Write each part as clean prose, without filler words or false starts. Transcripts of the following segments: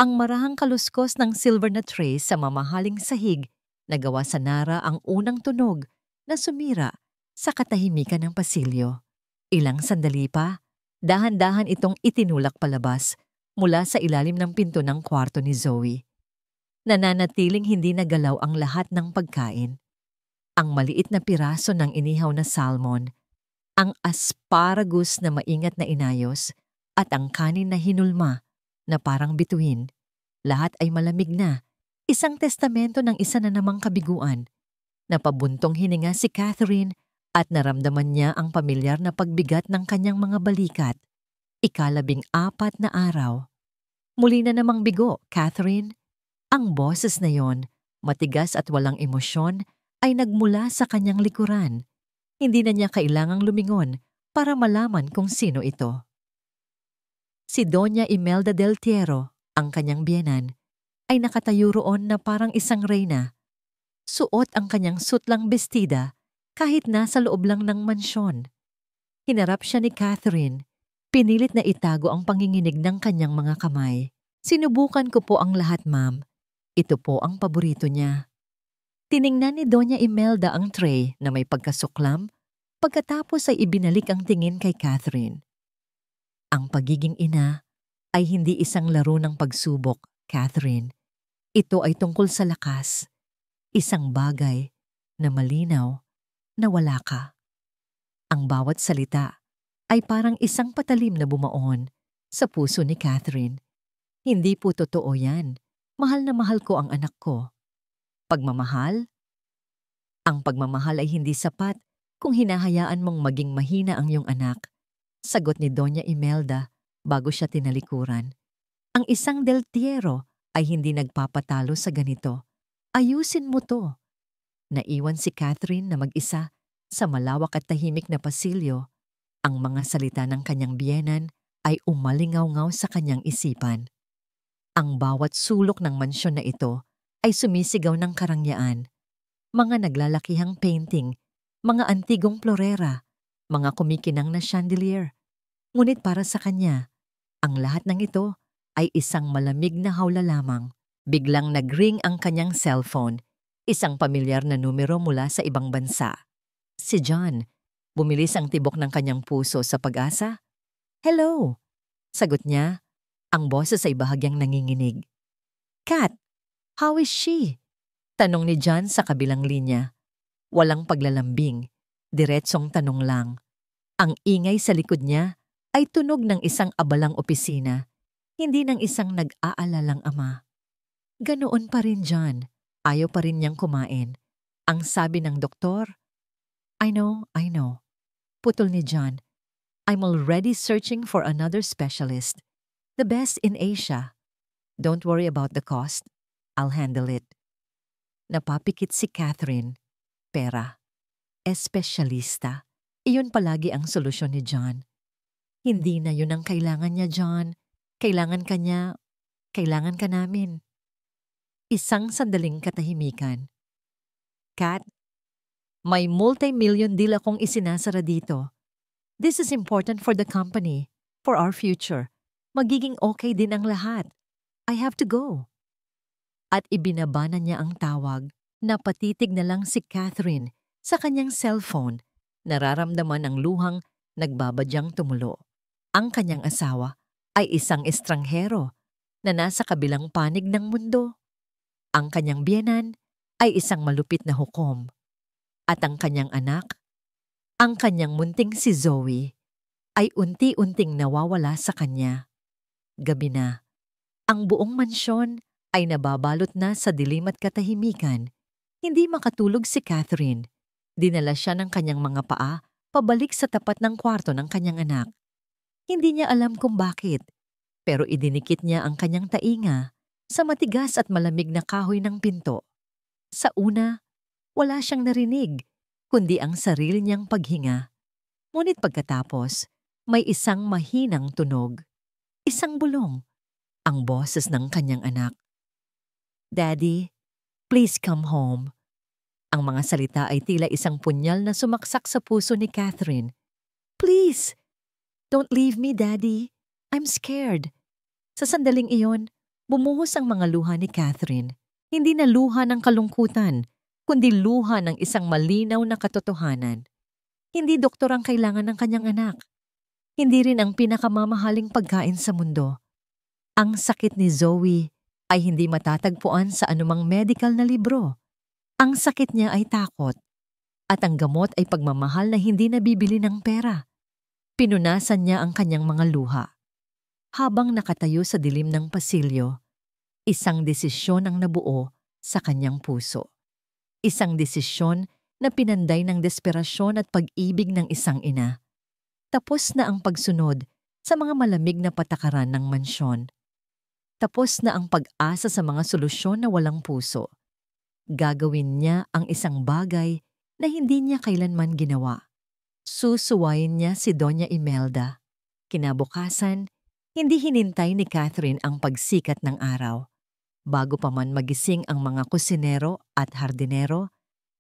Ang marahang kaluskos ng silver na tray sa mamahaling sahig na gawa sa Nara ang unang tunog na sumira sa katahimikan ng pasilyo. Ilang sandali pa, dahan-dahan itong itinulak palabas mula sa ilalim ng pinto ng kwarto ni Zoe. Nananatiling hindi nagalaw ang lahat ng pagkain. Ang maliit na piraso ng inihaw na salmon, ang asparagus na maingat na inayos, at ang kanin na hinulma na parang bituin. Lahat ay malamig na, isang testamento ng isa na namang kabiguan. Napabuntong hininga si Catherine at naramdaman niya ang pamilyar na pagbigat ng kanyang mga balikat. 14 na araw. Muli na namang bigo, Catherine. Ang boses na yon, matigas at walang emosyon, ay nagmula sa kanyang likuran. Hindi na niya kailangang lumingon para malaman kung sino ito. Si Doña Imelda del Tiero, ang kanyang biyenan, ay nakatayo roon na parang isang reyna. Suot ang kanyang sutlang bestida kahit nasa loob lang ng mansyon. Hinarap siya ni Catherine, pinilit na itago ang panginginig ng kanyang mga kamay. Sinubukan ko po ang lahat, ma'am. Ito po ang paborito niya. Tiningnan ni Doña Imelda ang tray na may pagkasuklam, pagkatapos ay ibinalik ang tingin kay Catherine. Ang pagiging ina ay hindi isang laro ng pagsubok, Catherine. Ito ay tungkol sa lakas. Isang bagay na malinaw na wala ka. Ang bawat salita ay parang isang patalim na bumaon sa puso ni Catherine. Hindi po totoo yan. Mahal na mahal ko ang anak ko. Pagmamahal? Ang pagmamahal ay hindi sapat kung hinahayaan mong maging mahina ang iyong anak. Sagot ni Doña Imelda bago siya tinalikuran. Ang isang Del Tiero ay hindi nagpapatalo sa ganito. Ayusin mo to. Naiwan si Catherine na mag-isa sa malawak at tahimik na pasilyo. Ang mga salita ng kanyang biyenan ay umalingaw-ngaw sa kanyang isipan. Ang bawat sulok ng mansyon na ito ay sumisigaw ng karangyaan. Mga naglalakihang painting, mga antigong florera, mga kumikinang na chandelier. Ngunit para sa kanya, ang lahat ng ito ay isang malamig na hawla lamang. Biglang nag-ring ang kanyang cellphone, isang pamilyar na numero mula sa ibang bansa. Si John, bumilis ang tibok ng kanyang puso sa pag-asa. Hello! Sagot niya. Ang boses ay bahagyang nanginginig. Kat, how is she? Tanong ni John sa kabilang linya. Walang paglalambing, diretsong tanong lang. Ang ingay sa likod niya ay tunog ng isang abalang opisina, hindi ng isang nag-aalalang ama. Ganoon pa rin, John. Ayaw pa rin niyang kumain. Ang sabi ng doktor, I know. Putol ni John. I'm already searching for another specialist. The best in Asia. Don't worry about the cost. I'll handle it. Napapikit si Catherine. Pera. Espesyalista. Iyon palagi ang solusyon ni John. Hindi na yun ang kailangan niya, John. Kailangan ka niya. Kailangan ka namin. Isang sandaling katahimikan. Kat, may multi-million deal akong isinasara dito. This is important for the company, for our future. Magiging okay din ang lahat. I have to go. At ibinaba na niya ang tawag. Napatitig na lang si Catherine sa kanyang cellphone. Nararamdaman ang luhang nagbabadyang tumulo. Ang kanyang asawa ay isang estranghero na nasa kabilang panig ng mundo. Ang kanyang biyenan ay isang malupit na hukom. At ang kanyang anak, ang kanyang munting si Zoe, ay unti-unting nawawala sa kanya. Gabi na. Ang buong mansyon ay nababalot na sa dilim at katahimikan. Hindi makatulog si Catherine. Dinala siya ng kanyang mga paa pabalik sa tapat ng kwarto ng kanyang anak. Hindi niya alam kung bakit, pero idinikit niya ang kanyang tainga sa matigas at malamig na kahoy ng pinto. Sa una, wala siyang narinig, kundi ang sarili niyang paghinga. Ngunit pagkatapos, may isang mahinang tunog. Isang bulong, ang boses ng kanyang anak. Daddy, please come home. Ang mga salita ay tila isang punyal na sumaksak sa puso ni Catherine. Please, don't leave me, Daddy. I'm scared. Sa sandaling iyon, Bumuhos ang mga luha ni Catherine. Hindi na luha ng kalungkutan, kundi luha ng isang malinaw na katotohanan. Hindi doktor ang kailangan ng kanyang anak. Hindi rin ang pinakamamahaling pagkain sa mundo. Ang sakit ni Zoe ay hindi matatagpuan sa anumang medical na libro. Ang sakit niya ay takot. At ang gamot ay pagmamahal na hindi nabibili ng pera. Pinunasan niya ang kanyang mga luha. Habang nakatayo sa dilim ng pasilyo, isang desisyon ang nabuo sa kanyang puso. Isang desisyon na pinanday ng desperasyon at pag-ibig ng isang ina. Tapos na ang pagsunod sa mga malamig na patakaran ng mansyon. Tapos na ang pag-asa sa mga solusyon na walang puso. Gagawin niya ang isang bagay na hindi niya kailanman ginawa. Susuwayin niya si Doña Imelda. Kinabukasan, hindi hinintay ni Catherine ang pagsikat ng araw. Bago pa man magising ang mga kusinero at hardinero,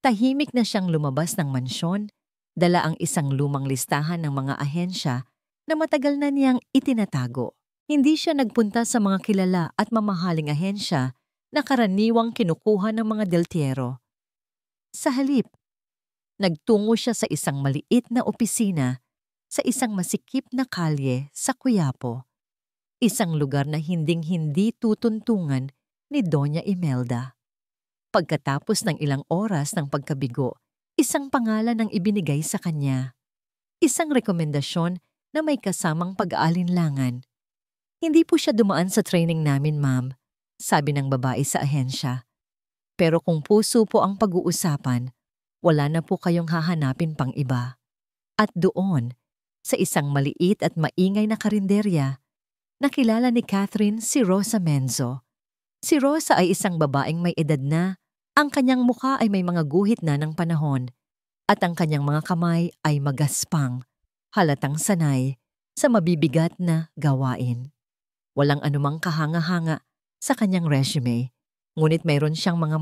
tahimik na siyang lumabas ng mansyon, dala ang isang lumang listahan ng mga ahensya na matagal na niyang itinatago. Hindi siya nagpunta sa mga kilala at mamahaling ahensya na karaniwang kinukuha ng mga deltiero. Sa halip, nagtungo siya sa isang maliit na opisina sa isang masikip na kalye sa Quiapo. Isang lugar na hinding-hindi tutuntungan ni Doña Imelda. Pagkatapos ng ilang oras ng pagkabigo, isang pangalan ang ibinigay sa kanya. Isang rekomendasyon na may kasamang pag-aalinlangan. Hindi po siya dumaan sa training namin, ma'am, sabi ng babae sa ahensya. Pero kung puso po ang pag-uusapan, wala na po kayong hahanapin pang iba. At doon, sa isang maliit at maingay na karinderya, nakilala ni Catherine si Rosa Menzo. Si Rosa ay isang babaeng may edad na, ang kanyang mukha ay may mga guhit na ng panahon, at ang kanyang mga kamay ay magaspang, halatang sanay sa mabibigat na gawain. Walang anumang kahanga-hanga sa kanyang resume, ngunit mayroon siyang mga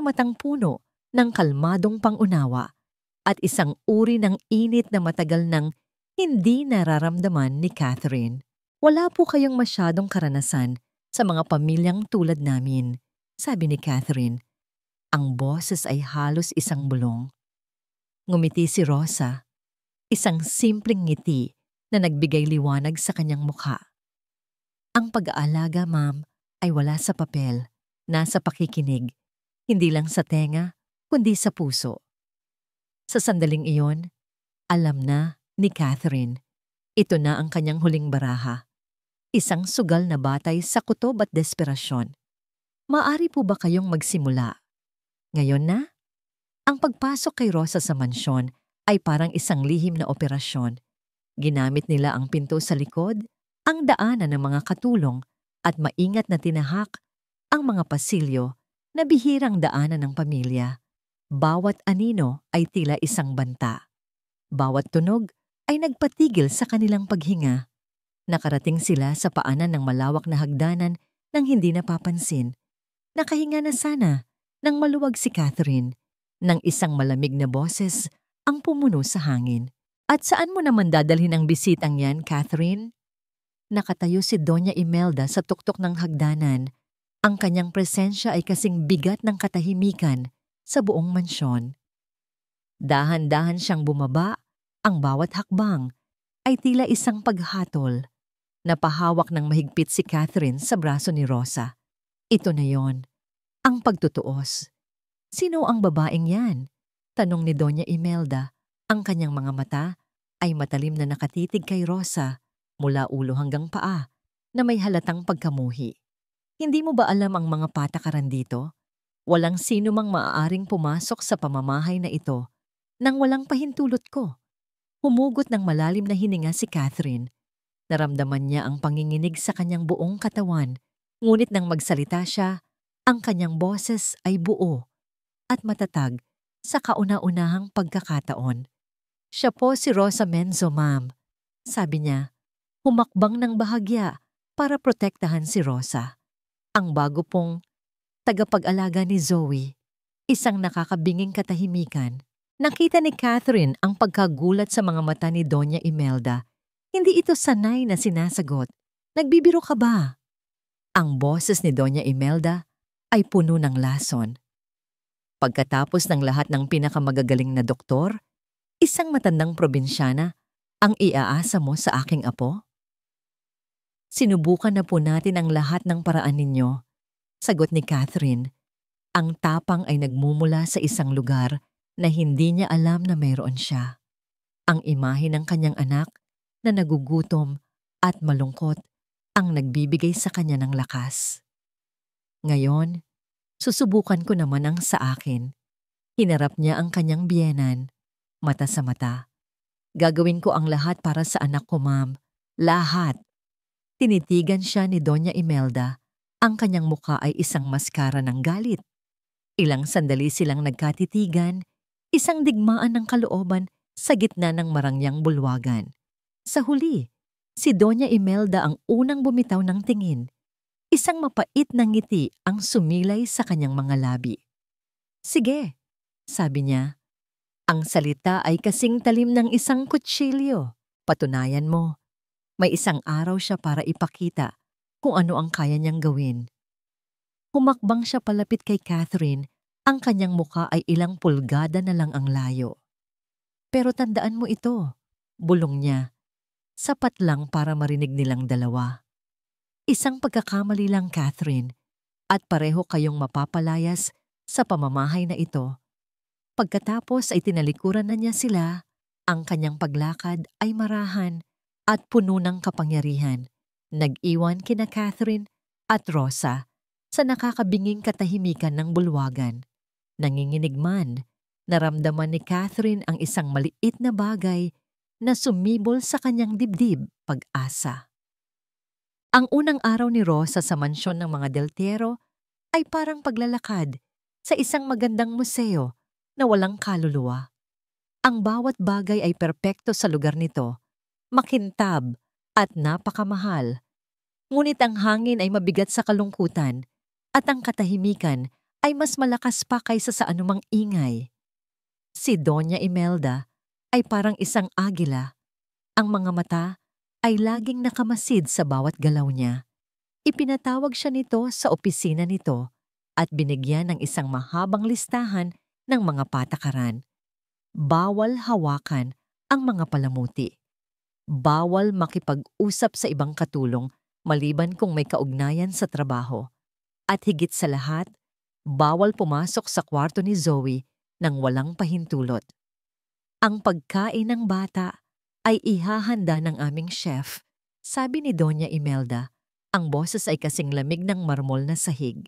matang puno ng kalmadong pangunawa, at isang uri ng init na matagal nang hindi nararamdaman ni Catherine. Wala po kayong masyadong karanasan sa mga pamilyang tulad namin, sabi ni Catherine. Ang boses ay halos isang bulong. Ngumiti si Rosa, isang simpleng ngiti na nagbigay liwanag sa kanyang mukha. Ang pag-aalaga, ma'am, ay wala sa papel, nasa pakikinig, hindi lang sa tenga, kundi sa puso. Sa sandaling iyon, alam na ni Catherine, ito na ang kanyang huling baraha. Isang sugal na batay sa kutob at desperasyon. Maaari po ba kayong magsimula? Ngayon na? Ang pagpasok kay Rosa sa mansyon ay parang isang lihim na operasyon. Ginamit nila ang pinto sa likod, ang daanan ng mga katulong, at maingat na tinahak ang mga pasilyo na bihirang daanan ng pamilya. Bawat anino ay tila isang banta. Bawat tunog ay nagpatigil sa kanilang paghinga. Nakarating sila sa paanan ng malawak na hagdanan nang hindi napapansin. Nakahinga na sana nang maluwag si Catherine, nang isang malamig na boses ang pumuno sa hangin. At saan mo naman dadalhin ang bisitang yan, Catherine? Nakatayo si Doña Imelda sa tuktok ng hagdanan. Ang kanyang presensya ay kasing bigat ng katahimikan sa buong mansyon. Dahan-dahan siyang bumaba, ang bawat hakbang ay tila isang paghatol. Napahawak ng mahigpit si Catherine sa braso ni Rosa. Ito na yon, ang pagtutuos. Sino ang babaeng yan? Tanong ni Doña Imelda. Ang kanyang mga mata ay matalim na nakatitig kay Rosa mula ulo hanggang paa na may halatang pagkamuhi. Hindi mo ba alam ang mga patakaran dito? Walang sino mang maaaring pumasok sa pamamahay na ito nang walang pahintulot ko. Humugot ng malalim na hininga si Catherine. Naramdaman niya ang panginginig sa kanyang buong katawan, ngunit nang magsalita siya, ang kanyang boses ay buo at matatag sa kauna-unahang pagkakataon. Siya po si Rosa Menzo, ma'am. Sabi niya, humakbang ng bahagya para protektahan si Rosa. Ang bago pong tagapag-alaga ni Zoe, isang nakakabinging katahimikan. Nakita ni Catherine ang pagkagulat sa mga mata ni Doña Imelda. Hindi ito sanay na sinasagot. Nagbibiro ka ba? Ang boses ni Doña Imelda ay puno ng lason. Pagkatapos ng lahat ng pinakamagagaling na doktor, isang matandang probinsyana ang iaasa mo sa aking apo? Sinubukan na po natin ang lahat ng paraan ninyo, sagot ni Catherine. Ang tapang ay nagmumula sa isang lugar na hindi niya alam na mayroon siya. Ang imahe ng kanyang anak na nagugutom at malungkot ang nagbibigay sa kanya ng lakas. Ngayon, susubukan ko naman ang sa akin. Hinarap niya ang kanyang biyenan, mata sa mata. Gagawin ko ang lahat para sa anak ko, ma'am. Lahat. Tinitigan siya ni Doña Imelda. Ang kanyang muka ay isang maskara ng galit. Ilang sandali silang nagkatitigan, isang digmaan ng kalooban sa gitna ng marangyang bulwagan. Sa huli, si Doña Imelda ang unang bumitaw ng tingin. Isang mapait na ngiti ang sumilay sa kanyang mga labi. Sige, sabi niya. Ang salita ay kasing talim ng isang kutsilyo. Patunayan mo. May isang araw siya para ipakita kung ano ang kaya niyang gawin. Humakbang siya palapit kay Catherine. Ang kanyang muka ay ilang pulgada na lang ang layo. Pero tandaan mo ito, bulong niya. Sapat lang para marinig nilang dalawa. Isang pagkakamali lang, Catherine, at pareho kayong mapapalayas sa pamamahay na ito. Pagkatapos ay tinalikuran na niya sila, ang kanyang paglakad ay marahan at puno ng kapangyarihan. Nag-iwan kina Catherine at Rosa sa nakakabinging katahimikan ng bulwagan. Nanginginig man, naramdaman ni Catherine ang isang maliit na bagay na sumibol sa kanyang dibdib, pag-asa. Ang unang araw ni Rosa sa mansyon ng mga Del Tiero ay parang paglalakad sa isang magandang museo na walang kaluluwa. Ang bawat bagay ay perpekto sa lugar nito, makintab at napakamahal. Ngunit ang hangin ay mabigat sa kalungkutan at ang katahimikan ay mas malakas pa kaysa sa anumang ingay. Si Doña Imelda ay parang isang agila. Ang mga mata ay laging nakamasid sa bawat galaw niya. Ipinatawag siya nito sa opisina nito at binigyan ng isang mahabang listahan ng mga patakaran. Bawal hawakan ang mga palamuti. Bawal makipag-usap sa ibang katulong maliban kung may kaugnayan sa trabaho. At higit sa lahat, bawal pumasok sa kwarto ni Zoe nang walang pahintulot. Ang pagkain ng bata ay ihahanda ng aming chef, sabi ni Doña Imelda. Ang boses ay kasing lamig ng marmol na sahig.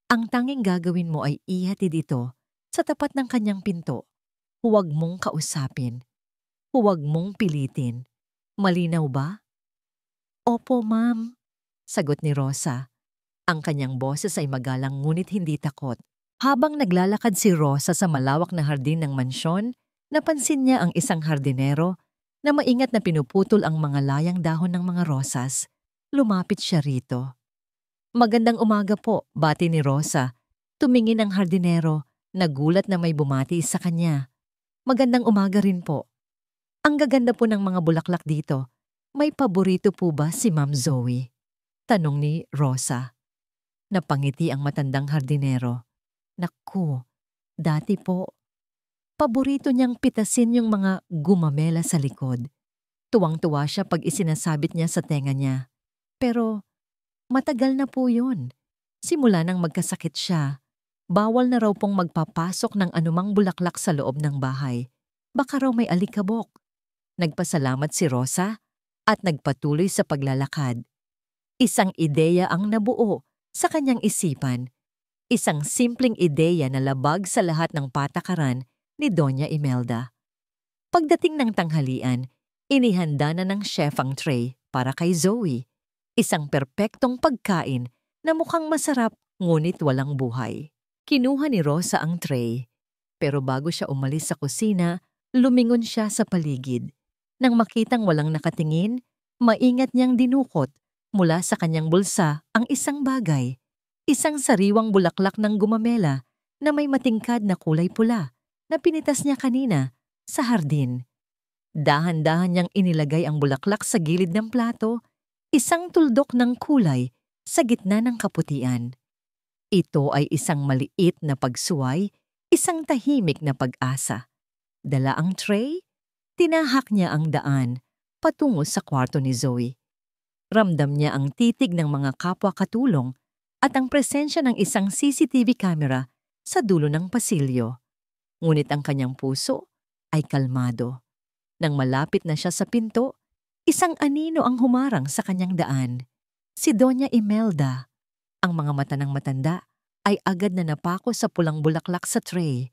Ang tanging gagawin mo ay ihatid ito sa tapat ng kanyang pinto. Huwag mong kausapin. Huwag mong pilitin. Malinaw ba? Opo, ma'am, sagot ni Rosa. Ang kanyang boses ay magalang ngunit hindi takot. Habang naglalakad si Rosa sa malawak na hardin ng mansyon, napansin niya ang isang hardinero na maingat na pinuputol ang mga layang dahon ng mga rosas. Lumapit siya rito. Magandang umaga po, bati ni Rosa. Tumingin ang hardinero, nagulat na may bumati sa kanya. Magandang umaga rin po. Ang gaganda po ng mga bulaklak dito. May paborito po ba si Ma'am Zoe? Tanong ni Rosa. Napangiti ang matandang hardinero. Naku, dati po. Paborito niyang pitasin yung mga gumamela sa likod. Tuwang-tuwa siya pag isinasabit niya sa tenga niya. Pero matagal na po yun. Simula nang magkasakit siya, bawal na raw pong magpapasok ng anumang bulaklak sa loob ng bahay. Baka raw may alikabok. Nagpasalamat si Rosa at nagpatuloy sa paglalakad. Isang ideya ang nabuo sa kanyang isipan. Isang simpleng ideya na labag sa lahat ng patakaran ni Doña Imelda. Pagdating ng tanghalian, inihanda na ng chef ang tray para kay Zoe. Isang perpektong pagkain na mukhang masarap ngunit walang buhay. Kinuha ni Rosa ang tray. Pero bago siya umalis sa kusina, lumingon siya sa paligid. Nang makitang walang nakatingin, maingat niyang dinukot mula sa kanyang bulsa ang isang bagay. Isang sariwang bulaklak ng gumamela na may matingkad na kulay pula na pinitas niya kanina sa hardin. Dahan-dahan niyang inilagay ang bulaklak sa gilid ng plato, isang tuldok ng kulay sa gitna ng kaputian. Ito ay isang maliit na pagsuway, isang tahimik na pag-asa. Dala ang tray, tinahak niya ang daan patungo sa kwarto ni Zoe. Ramdam niya ang titig ng mga kapwa katulong at ang presensya ng isang CCTV camera sa dulo ng pasilyo. Ngunit ang kanyang puso ay kalmado. Nang malapit na siya sa pinto, isang anino ang humarang sa kanyang daan. Si Doña Imelda. Ang mga mata ng matanda ay agad na napako sa pulang bulaklak sa tray.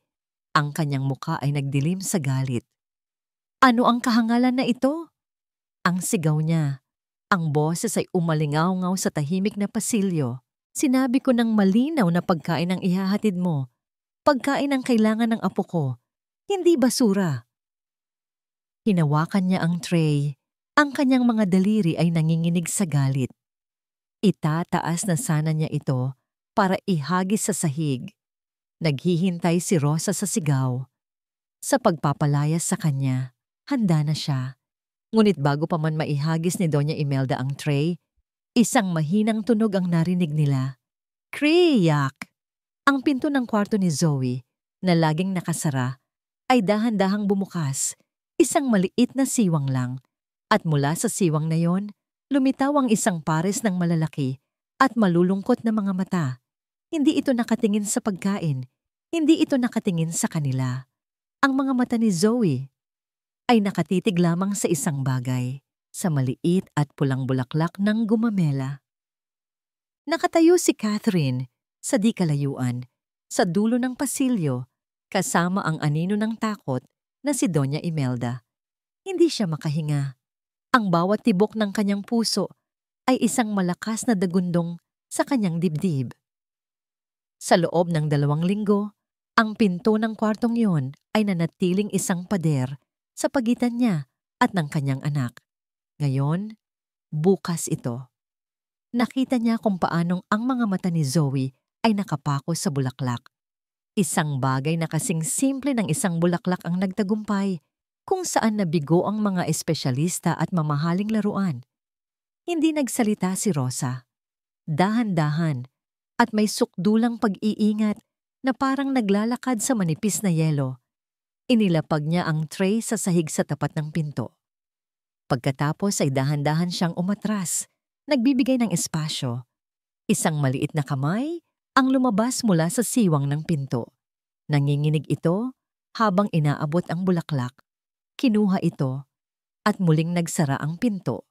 Ang kanyang muka ay nagdilim sa galit. Ano ang kahangalan na ito? Ang sigaw niya. Ang boses ay umalingaw-ngaw sa tahimik na pasilyo. Sinabi ko ng malinaw na pagkain ang ihahatid mo. Pagkain ang kailangan ng apo ko. Hindi basura. Hinawakan niya ang tray. Ang kanyang mga daliri ay nanginginig sa galit. Itataas na sana niya ito para ihagis sa sahig. Naghihintay si Rosa sa sigaw. Sa pagpapalayas sa kanya, handa na siya. Ngunit bago pa man maihagis ni Doña Imelda ang tray, isang mahinang tunog ang narinig nila. Kriyak! Ang pinto ng kwarto ni Zoe, na laging nakasara, ay dahan-dahang bumukas, isang maliit na siwang lang. At mula sa siwang na yon, lumitaw ang isang pares ng malalaki at malulungkot na mga mata. Hindi ito nakatingin sa pagkain, hindi ito nakatingin sa kanila. Ang mga mata ni Zoe ay nakatitig lamang sa isang bagay, sa maliit at pulang bulaklak ng gumamela. Nakatayo si Catherine sa di kalayuan, sa dulo ng pasilyo, kasama ang anino ng takot na si Doña Imelda. Hindi siya makahinga. Ang bawat tibok ng kanyang puso ay isang malakas na dagundong sa kanyang dibdib. Sa loob ng 2 linggo, ang pinto ng kwartong yon ay nanatiling isang pader sa pagitan niya at ng kanyang anak. Ngayon, bukas ito. Nakita niya kung paanong ang mga mata ni Zoe ay nakapako sa bulaklak. Isang bagay na kasing simple ng isang bulaklak ang nagtagumpay, kung saan nabigo ang mga espesyalista at mamahaling laruan. Hindi nagsalita si Rosa. Dahan-dahan at may sukdulang pag-iingat na parang naglalakad sa manipis na yelo. Inilapag niya ang tray sa sahig sa tapat ng pinto. Pagkatapos ay dahan-dahan siyang umatras, nagbibigay ng espasyo. Isang maliit na kamay ang lumabas mula sa siwang ng pinto. Nanginginig ito habang inaabot ang bulaklak. Kinuha ito at muling nagsara ang pinto.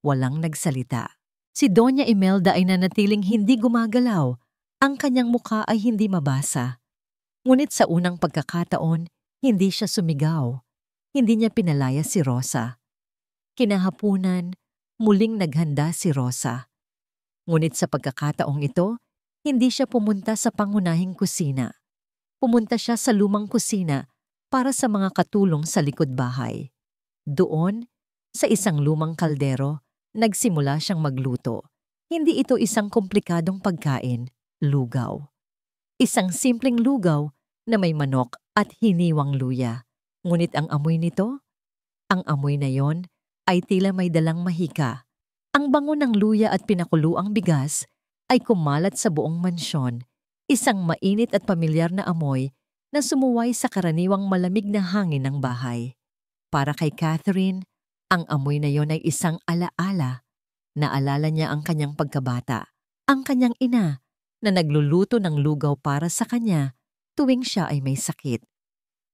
Walang nagsalita. Si Doña Imelda ay nanatiling hindi gumagalaw. Ang kanyang mukha ay hindi mabasa. Ngunit sa unang pagkakataon, hindi siya sumigaw. Hindi niya pinalaya si Rosa. Kinahapunan, muling naghanda si Rosa. Ngunit sa pagkakataong ito, hindi siya pumunta sa pangunahing kusina. Pumunta siya sa lumang kusina para sa mga katulong sa likod bahay. Doon, sa isang lumang kaldero, nagsimula siyang magluto. Hindi ito isang komplikadong pagkain, lugaw. Isang simpleng lugaw na may manok at hiniwang luya. Ngunit ang amoy nito, ang amoy na yon ay tila may dalang mahika. Ang bango ng luya at pinakuluang bigas ay kumalat sa buong mansyon, isang mainit at pamilyar na amoy na sumuway sa karaniwang malamig na hangin ng bahay. Para kay Catherine, ang amoy na yon ay isang alaala. Naalala niya ang kanyang pagkabata, ang kanyang ina na nagluluto ng lugaw para sa kanya tuwing siya ay may sakit.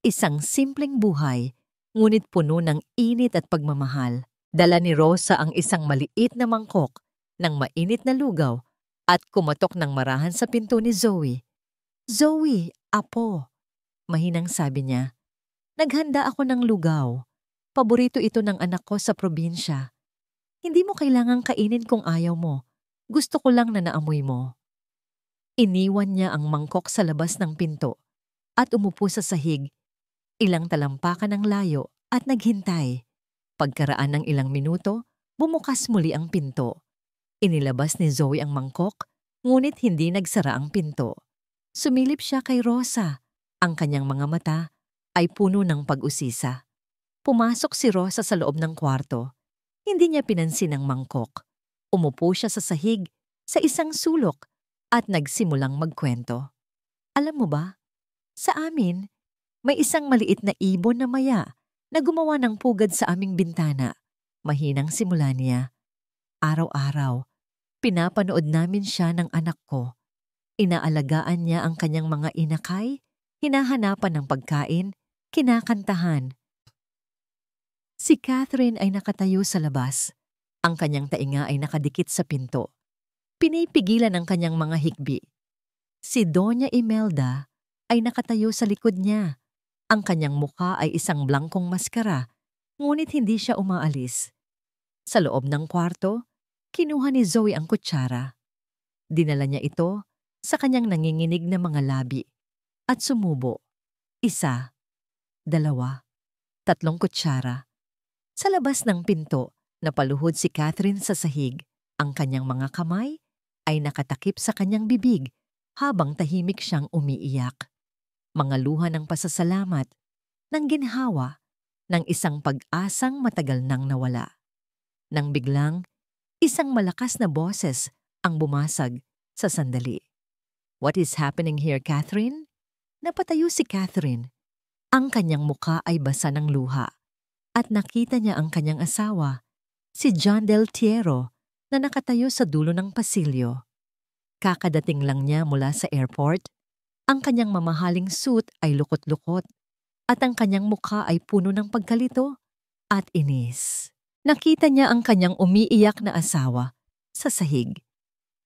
Isang simpleng buhay, ngunit puno ng init at pagmamahal. Dala ni Rosa ang isang maliit na mangkok ng mainit na lugaw at kumatok ng marahan sa pinto ni Zoe. Zoe, apo, mahinang sabi niya. Naghanda ako ng lugaw. Paborito ito ng anak ko sa probinsya. Hindi mo kailangang kainin kung ayaw mo. Gusto ko lang na naamoy mo. Iniwan niya ang mangkok sa labas ng pinto at umupo sa sahig, ilang talampakan ng layo at naghintay. Pagkaraan ng ilang minuto, bumukas muli ang pinto. Inilabas ni Zoe ang mangkok, ngunit hindi nagsara ang pinto. Sumilip siya kay Rosa. Ang kanyang mga mata ay puno ng pag-usisa. Pumasok si Rosa sa loob ng kwarto. Hindi niya pinansin ang mangkok. Umupo siya sa sahig sa isang sulok at nagsimulang magkwento. Alam mo ba, sa amin, may isang maliit na ibon na maya na gumawa ng pugad sa aming bintana. Mahinang simula niya. Araw-araw, pinapanood namin siya ng anak ko. Inaalagaan niya ang kanyang mga inakay, hinahanapan ng pagkain, kinakantahan. Si Catherine ay nakatayo sa labas. Ang kanyang tainga ay nakadikit sa pinto. Pinipigilan ang kanyang mga hikbi. Si Doña Imelda ay nakatayo sa likod niya. Ang kanyang mukha ay isang blangkong maskara, ngunit hindi siya umaalis. Sa loob ng kwarto, kinuha ni Zoe ang kutsara. Dinala niya ito sa kanyang nanginginig na mga labi at sumubo. 1, 2, 3 kutsara. Sa labas ng pinto, napaluhod si Catherine sa sahig. Ang kanyang mga kamay ay nakatakip sa kanyang bibig habang tahimik siyang umiiyak. Mga luha ng pasasalamat, ng ginhawa, ng isang pag-asang matagal nang nawala. Nang biglang, isang malakas na boses ang bumasag sa sandali. "What is happening here, Catherine?" Napatayo si Catherine. Ang kanyang mukha ay basa ng luha at nakita niya ang kanyang asawa, si John Del Tiero, na nakatayo sa dulo ng pasilyo. Kakadating lang niya mula sa airport. Ang kanyang mamahaling suit ay lukot-lukot at ang kanyang mukha ay puno ng pagkalito at inis. Nakita niya ang kanyang umiiyak na asawa sa sahig,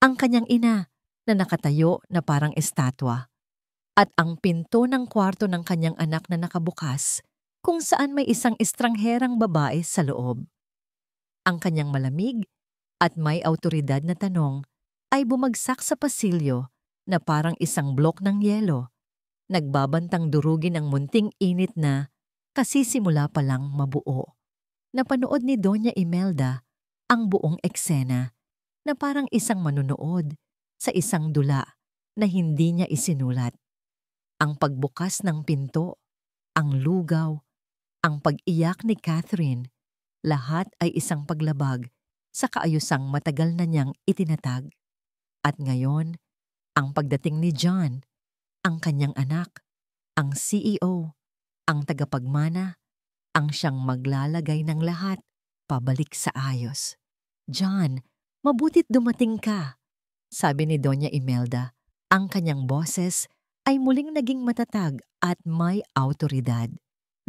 ang kanyang ina na nakatayo na parang estatwa, at ang pinto ng kwarto ng kanyang anak na nakabukas kung saan may isang estrangherang babae sa loob. Ang kanyang malamig at may autoridad na tanong ay bumagsak sa pasilyo na parang isang blok ng yelo, nagbabantang durugin ang munting init na kasisimula pa lang mabuo. Napanood ni Doña Imelda ang buong eksena na parang isang manunood sa isang dula na hindi niya isinulat. Ang pagbukas ng pinto, ang lugaw, ang pag-iyak ni Catherine, lahat ay isang paglabag sa kaayusang matagal na niyang itinatag. At ngayon, ang pagdating ni John, ang kanyang anak, ang CEO, ang tagapagmana, ang siyang maglalagay ng lahat pabalik sa ayos. "John, mabutit dumating ka," sabi ni Doña Imelda. Ang kanyang boses ay muling naging matatag at may autoridad.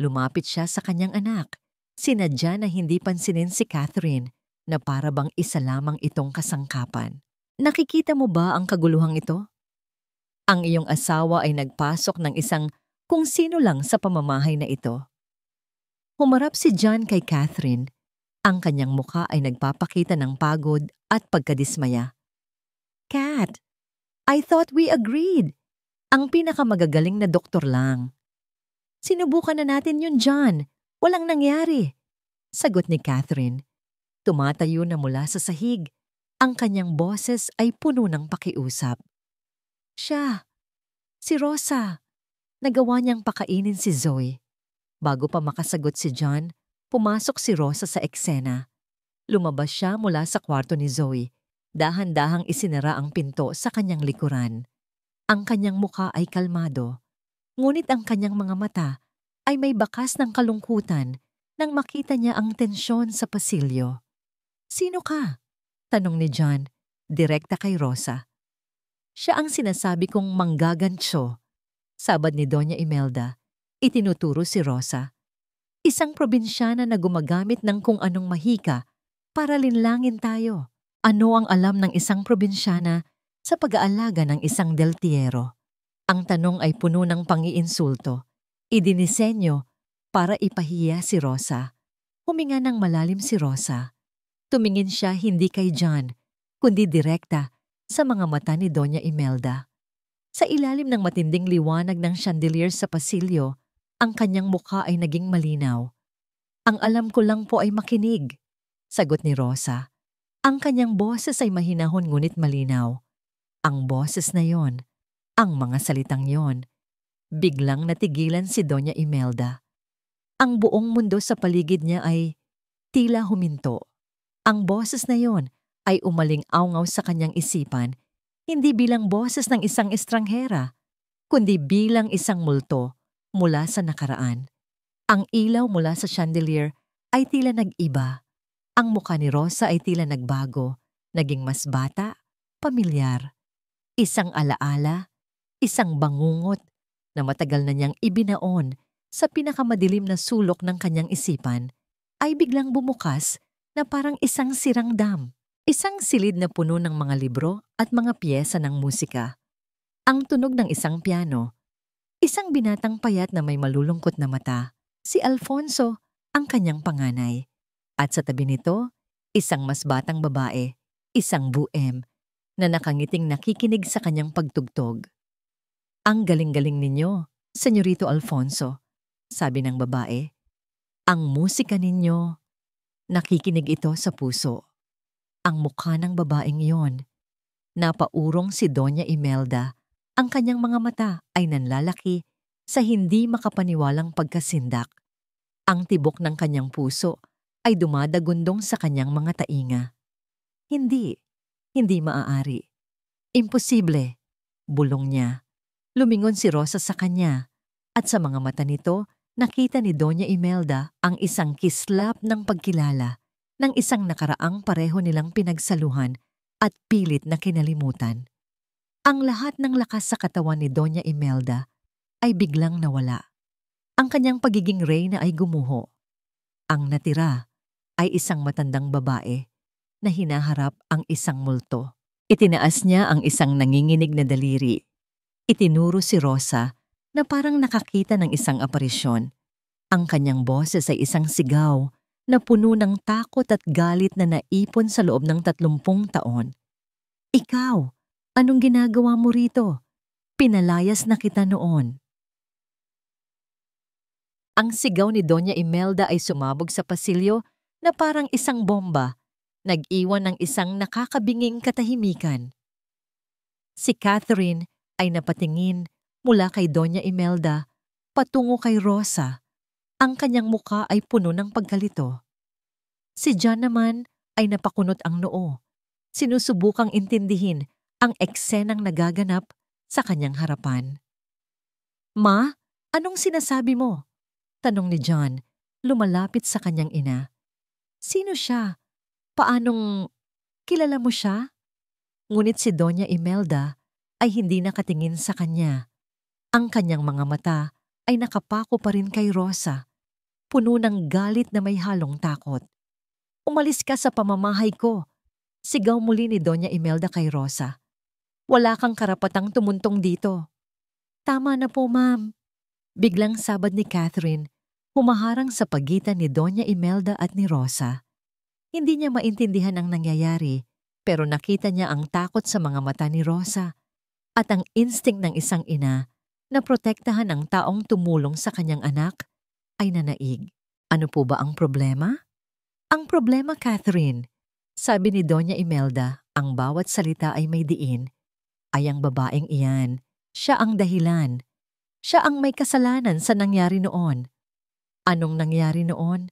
Lumapit siya sa kanyang anak. Sinadya na hindi pansinin si Catherine na para bang isa lamang itong kasangkapan. "Nakikita mo ba ang kaguluhang ito? Ang iyong asawa ay nagpasok ng isang kung sino lang sa pamamahay na ito." Humarap si John kay Catherine. Ang kanyang mukha ay nagpapakita ng pagod at pagkadismaya. "Cat, I thought we agreed. Ang pinakamagagaling na doktor lang." "Sinubukan na natin yun, John. Walang nangyari," sagot ni Catherine. Tumatayo na mula sa sahig. Ang kanyang boses ay puno ng pakiusap. "Siya, si Rosa." Nagawa niyang pakainin si Zoe. Bago pa makasagot si John, pumasok si Rosa sa eksena. Lumabas siya mula sa kwarto ni Zoe. Dahan-dahang isinara ang pinto sa kanyang likuran. Ang kanyang mukha ay kalmado, ngunit ang kanyang mga mata ay may bakas ng kalungkutan nang makita niya ang tensyon sa pasilyo. "Sino ka?" tanong ni John, direkta kay Rosa. "Siya ang sinasabi kong manggagantso," sabad ni Doña Imelda. Itinuturo si Rosa. "Isang probinsyana na gumagamit ng kung anong mahika para linlangin tayo." Ano ang alam ng isang probinsyana sa pag-aalaga ng isang Del Tiero? Ang tanong ay puno ng pangiinsulto. Idinisenyo para ipahiya si Rosa. Huminga ng malalim si Rosa. Tumingin siya hindi kay John, kundi direkta sa mga mata ni Doña Imelda. Sa ilalim ng matinding liwanag ng chandelier sa pasilyo, ang kanyang mukha ay naging malinaw. "Ang alam ko lang po ay makinig," sagot ni Rosa. Ang kanyang boses ay mahinahon ngunit malinaw. Ang boses na yon, ang mga salitang yon. Biglang natigilan si Doña Imelda. Ang buong mundo sa paligid niya ay tila huminto. Ang boses na yon ay umaling-awngaw sa kanyang isipan, hindi bilang boses ng isang estranghera, kundi bilang isang multo mula sa nakaraan. Ang ilaw mula sa chandelier ay tila nag-iba. Ang mukha ni Rosa ay tila nagbago, naging mas bata, pamilyar. Isang alaala, isang bangungot na matagal na niyang ibinaon sa pinakamadilim na sulok ng kanyang isipan ay biglang bumukas na parang isang sirang dam. Isang silid na puno ng mga libro at mga piyesa ng musika. Ang tunog ng isang piano. Isang binatang payat na may malulungkot na mata. Si Alfonso, ang kanyang panganay. At sa tabi nito, isang mas batang babae, isang buem, na nakangiting nakikinig sa kanyang pagtugtog. Ang galing-galing ninyo, Senyorito Alfonso, sabi ng babae. Ang musika ninyo, nakikinig ito sa puso. Ang mukha ng babaeng iyon. Napaurong si Doña Imelda. Ang kanyang mga mata ay nanlalaki sa hindi makapaniwalang pagkasindak. Ang tibok ng kanyang puso ay dumadagundong sa kanyang mga tainga. Hindi maaari. Imposible, bulong niya. Lumingon si Rosa sa kanya at sa mga mata nito nakita ni Doña Imelda ang isang kislap ng pagkilala ng isang nakaraang pareho nilang pinagsaluhan at pilit na kinalimutan. Ang lahat ng lakas sa katawan ni Doña Imelda ay biglang nawala. Ang kanyang pagiging reyna ay gumuho. Ang natira ay isang matandang babae na hinaharap ang isang multo. Itinaas niya ang isang nanginginig na daliri. Itinuro si Rosa na parang nakakita ng isang aparisyon. Ang kanyang boses ay isang sigaw na puno ng takot at galit na naipon sa loob ng 30 taon. Ikaw, anong ginagawa mo rito? Pinalayas na kita noon. Ang sigaw ni Doña Imelda ay sumabog sa pasilyo na parang isang bomba, nag-iwan ng isang nakakabinging katahimikan. Si Catherine ay napatingin mula kay Doña Imelda patungo kay Rosa. Ang kanyang muka ay puno ng pagkalito. Si John naman ay napakunot ang noo. Sinusubukang intindihin ang eksenang nagaganap sa kanyang harapan. Ma, anong sinasabi mo? Tanong ni John, lumalapit sa kanyang ina. Sino siya? Paanong kilala mo siya? Ngunit si Doña Imelda ay hindi nakatingin sa kanya. Ang kanyang mga mata ay nakapako pa rin kay Rosa, puno ng galit na may halong takot. Umalis ka sa pamamahay ko, sigaw muli ni Doña Imelda kay Rosa. Wala kang karapatang tumuntong dito. Tama na po, ma'am. Biglang sabad ni Catherine, humaharang sa pagitan ni Doña Imelda at ni Rosa. Hindi niya maintindihan ang nangyayari, pero nakita niya ang takot sa mga mata ni Rosa at ang instinct ng isang ina na protektahan ang taong tumulong sa kanyang anak ay nanaig. Ano po ba ang problema? Ang problema, Catherine, sabi ni Doña Imelda, ang bawat salita ay may diin, ay ang babaeng iyan. Siya ang dahilan. Siya ang may kasalanan sa nangyari noon. Anong nangyari noon?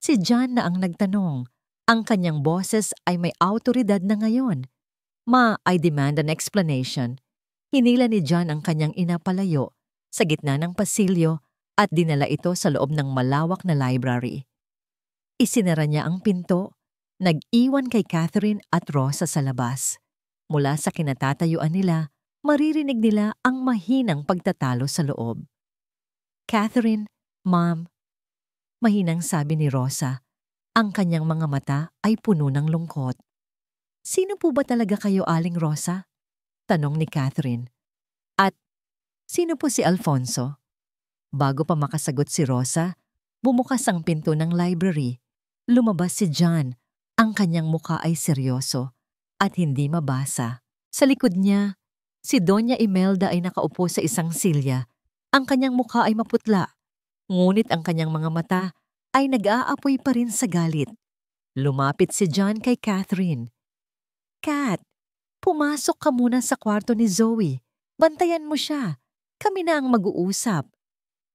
Si John na ang nagtanong. Ang kanyang boses ay may awtoridad na ngayon. Ma, I demand an explanation. Hinila ni John ang kanyang ina palayo sa gitna ng pasilyo at dinala ito sa loob ng malawak na library. Isinara niya ang pinto, nag-iwan kay Catherine at Rosa sa labas. Mula sa kinatatayuan nila, maririnig nila ang mahinang pagtatalo sa loob. Catherine, Ma'am, mahinang sabi ni Rosa. Ang kanyang mga mata ay puno ng lungkot. Sino po ba talaga kayo, Aling Rosa? Tanong ni Catherine. At sino po si Alfonso? Bago pa makasagot si Rosa, bumukas ang pinto ng library. Lumabas si John. Ang kanyang mukha ay seryoso at hindi mabasa. Sa likod niya, si Doña Imelda ay nakaupo sa isang silya. Ang kanyang mukha ay maputla, ngunit ang kanyang mga mata ay nag-aapoy pa rin sa galit. Lumapit si John kay Catherine. Kat, pumasok ka muna sa kwarto ni Zoe. Bantayan mo siya. Kami na ang mag-uusap.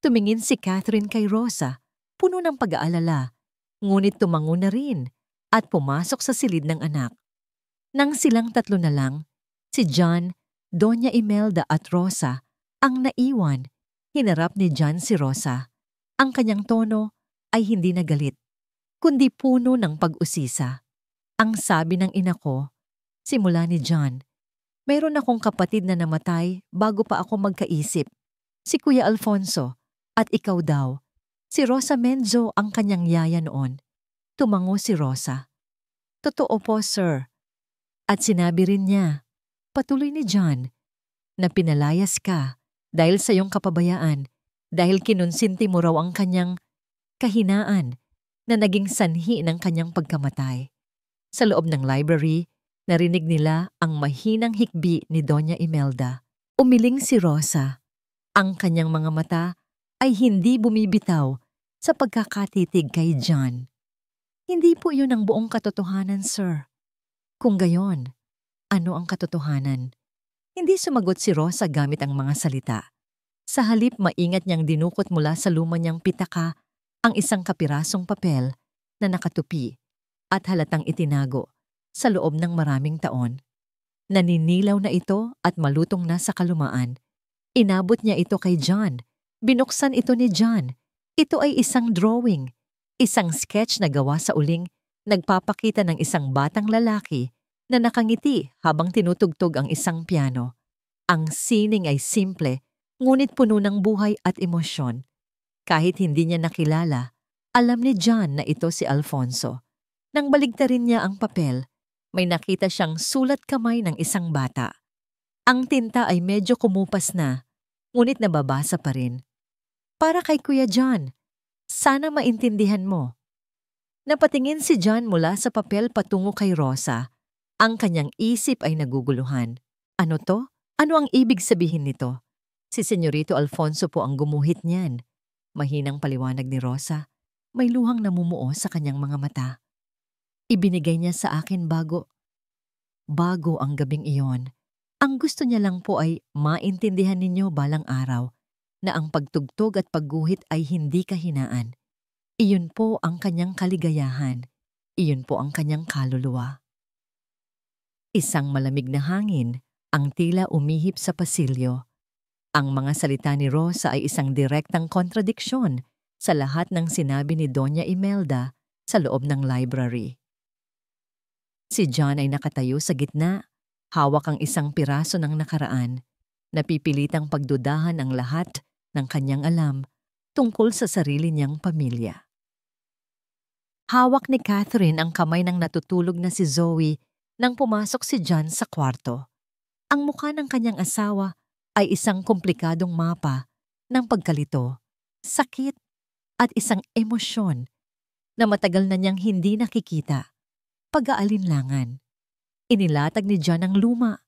Tumingin si Catherine kay Rosa, puno ng pag-aalala. Ngunit tumango na rin at pumasok sa silid ng anak. Nang silang tatlo na lang, si John, Doña Imelda at Rosa ang naiwan. Hinarap ni John si Rosa. Ang kanyang tono ay hindi na galit, kundi puno ng pag-usisa. Ang sabi ng ina ko, simula ni John, mayroon akong kapatid na namatay bago pa ako magkaisip. Si Kuya Alfonso, at ikaw daw. Si Rosa Menzo ang kanyang yaya noon. Tumango si Rosa. Totoo po, sir. At sinabi rin niya, patuloy ni John, na pinalayas ka dahil sa iyong kapabayaan, dahil kinonsinti mo raw ang kanyang kahinaan na naging sanhi ng kanyang pagkamatay. Sa loob ng library, narinig nila ang mahinang hikbi ni Doña Imelda. Umiling si Rosa. Ang kanyang mga mata ay hindi bumibitaw sa pagkakatitig kay John. Hindi po yun ang buong katotohanan, sir. Kung gayon, ano ang katotohanan? Hindi sumagot si Rosa gamit ang mga salita. Sa halip maingat niyang dinukot mula sa luma niyang pitaka ang isang kapirasong papel na nakatupi at halatang itinago sa loob ng maraming taon. Naninilaw na ito at malutong na sa kalumaan. Inabot niya ito kay John. Binuksan ito ni John. Ito ay isang drawing, isang sketch na gawa sa uling, nagpapakita ng isang batang lalaki na nakangiti habang tinutugtog ang isang piano. Ang sining ay simple, ngunit puno ng buhay at emosyon. Kahit hindi niya nakilala, alam ni John na ito si Alfonso. Nang baligtarin niya ang papel, may nakita siyang sulat kamay ng isang bata. Ang tinta ay medyo kumupas na, ngunit nababasa pa rin. Para kay Kuya John, sana maintindihan mo. Napatingin si John mula sa papel patungo kay Rosa. Ang kanyang isip ay naguguluhan. Ano to? Ano ang ibig sabihin nito? Si Senyorito Alfonso po ang gumuhit niyan. Mahinang paliwanag ni Rosa. May luhang namumuo sa kanyang mga mata. Ibinigay niya sa akin bago ang gabing iyon. Ang gusto niya lang po ay maintindihan ninyo balang araw na ang pagtugtog at pagguhit ay hindi kahinaan. Iyon po ang kanyang kaligayahan. Iyon po ang kanyang kaluluwa. Isang malamig na hangin ang tila umihip sa pasilyo. Ang mga salita ni Rosa ay isang direktang kontradiksyon sa lahat ng sinabi ni Doña Imelda sa loob ng library. Si John ay nakatayo sa gitna, hawak ang isang piraso ng nakaraan, napipilitang pagdudahan ang lahat ng kanyang alam tungkol sa sarili niyang pamilya. Hawak ni Catherine ang kamay ng natutulog na si Zoe nang pumasok si John sa kwarto. Ang mukha ng kanyang asawa ay isang komplikadong mapa ng pagkalito, sakit at isang emosyon na matagal na niyang hindi nakikita. Pag-aalinlangan. Inilatag ni John ang luma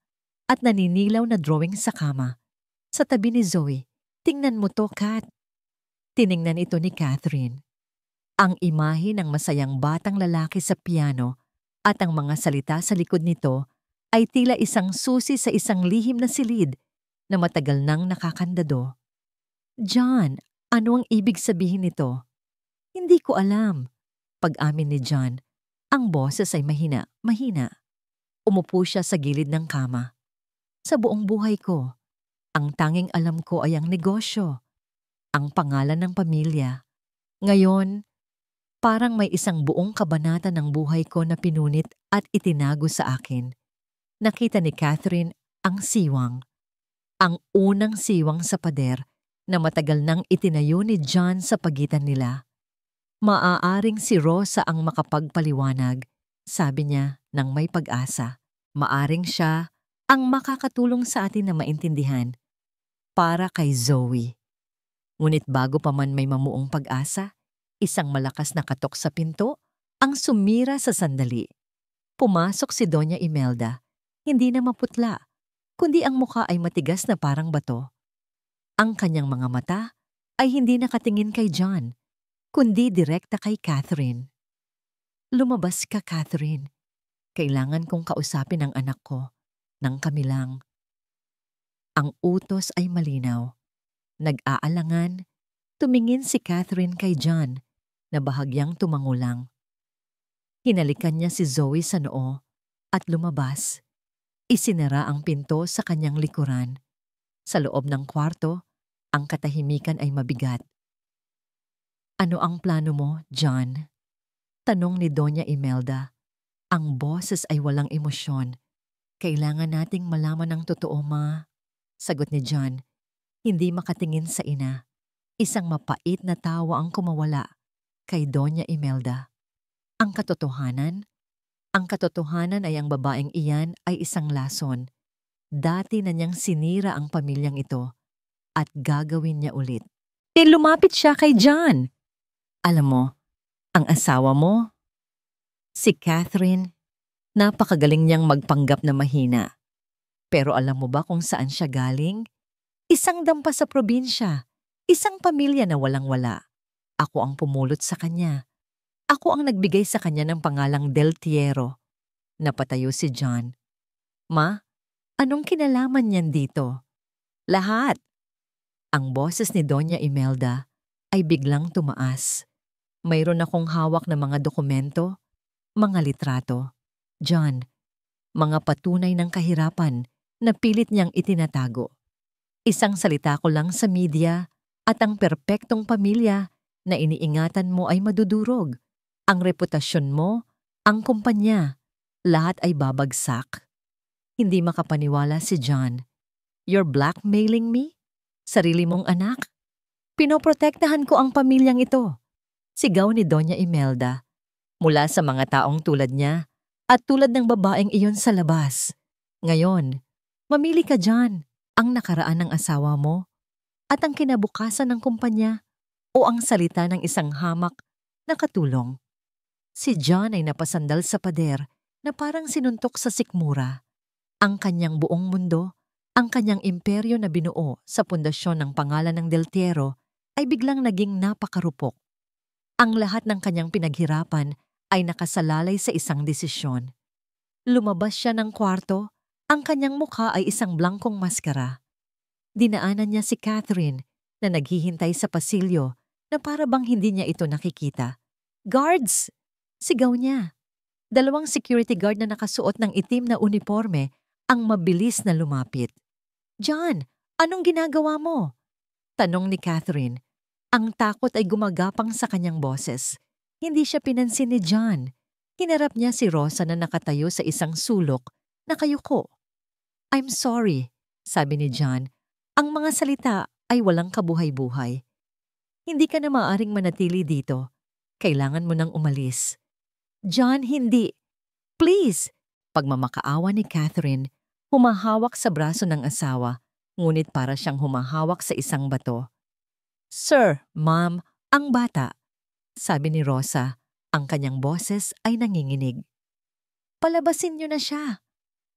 at naninilaw na drawing sa kama. Sa tabi ni Zoe, tingnan mo to, Kat. Tiningnan ito ni Catherine. Ang imahe ng masayang batang lalaki sa piano at ang mga salita sa likod nito ay tila isang susi sa isang lihim na silid na matagal nang nakakandado. John, ano ang ibig sabihin nito? Hindi ko alam. Pag-amin ni John, ang boses ay mahina. Umupo siya sa gilid ng kama. Sa buong buhay ko, ang tanging alam ko ay ang negosyo, ang pangalan ng pamilya. Ngayon, parang may isang buong kabanata ng buhay ko na pinunit at itinago sa akin. Nakita ni Catherine ang siwang. Ang unang siwang sa pader na matagal nang itinayo ni John sa pagitan nila. Maaaring si Rosa ang makapagpaliwanag, sabi niya nang may pag-asa. Maaring siya ang makakatulong sa atin na maintindihan. Para kay Zoe. Ngunit bago pa man may mamuong pag-asa, isang malakas na katok sa pinto ang sumira sa sandali. Pumasok si Doña Imelda. Hindi na maputla, kundi ang mukha ay matigas na parang bato. Ang kanyang mga mata ay hindi nakatingin kay John, kundi direkta kay Catherine. Lumabas ka, Catherine. Kailangan kong kausapin ang anak ko, nang kami lang. Ang utos ay malinaw. Nag-aalangan, tumingin si Catherine kay John na bahagyang tumangulang. Hinalikan niya si Zoe sa noo at lumabas. Isinara ang pinto sa kanyang likuran. Sa loob ng kwarto, ang katahimikan ay mabigat. "Ano ang plano mo, John?" Tanong ni Doña Imelda. Ang boses ay walang emosyon. "Kailangan nating malaman ang totoo, Ma." Sagot ni John, hindi makatingin sa ina. Isang mapait na tawa ang kumawala kay Doña Imelda. Ang katotohanan? Ang katotohanan ay ang babaeng iyan ay isang lason. Dati na niyang sinira ang pamilyang ito at gagawin niya ulit. Lumapit siya kay John. "Alam mo, ang asawa mo, si Catherine, napakagaling niyang magpanggap na mahina. Pero alam mo ba kung saan siya galing? Isang dampa sa probinsya, isang pamilya na walang-wala. Ako ang pumulot sa kanya. Ako ang nagbigay sa kanya ng pangalang Del Tiero." Napatayo si John. "Ma, anong kinalaman niyan dito?" "Lahat." Ang boses ni Doña Imelda ay biglang tumaas. "Mayroon akong hawak na mga dokumento, mga litrato. John, mga patunay ng kahirapan na pilit niyang itinatago. Isang salita ko lang sa media at ang perpektong pamilya na iniingatan mo ay madudurog. Ang reputasyon mo, ang kumpanya, lahat ay babagsak." Hindi makapaniwala si John. "You're blackmailing me? Sarili mong anak? Pinoprotektahan ko ang pamilyang ito." Sigaw ni Doña Imelda. Mula sa mga taong tulad niya at tulad ng babaeng iyon sa labas. Ngayon, mamili ka dyan, ang nakaraan ng asawa mo at ang kinabukasan ng kumpanya o ang salita ng isang hamak na katulong. Si John ay napasandal sa pader na parang sinuntok sa sikmura. Ang kanyang buong mundo, ang kanyang imperyo na binuo sa pundasyon ng pangalan ng Del Tiero ay biglang naging napakarupok. Ang lahat ng kanyang pinaghirapan ay nakasalalay sa isang desisyon. Lumabas siya ng kwarto, ang kanyang mukha ay isang blangkong maskara. Dinaanan niya si Catherine na naghihintay sa pasilyo na para bang hindi niya ito nakikita. "Guards!" Sigaw niya. 2 security guard na nakasuot ng itim na uniforme ang mabilis na lumapit. "John, anong ginagawa mo?" Tanong ni Catherine. Ang takot ay gumagapang sa kanyang boses. Hindi siya pinansin ni John. Hinarap niya si Rosa na nakatayo sa isang sulok, nakayuko. "I'm sorry," sabi ni John. Ang mga salita ay walang kabuhay-buhay. "Hindi ka na maaaring manatili dito. Kailangan mo nang umalis." "John, hindi. Please!" Pagmamakaawa ni Catherine, humahawak sa braso ng asawa, ngunit para siyang humahawak sa isang bato. "Sir, Ma'am, ang bata," sabi ni Rosa. Ang kanyang boses ay nanginginig. "Palabasin niyo na siya,"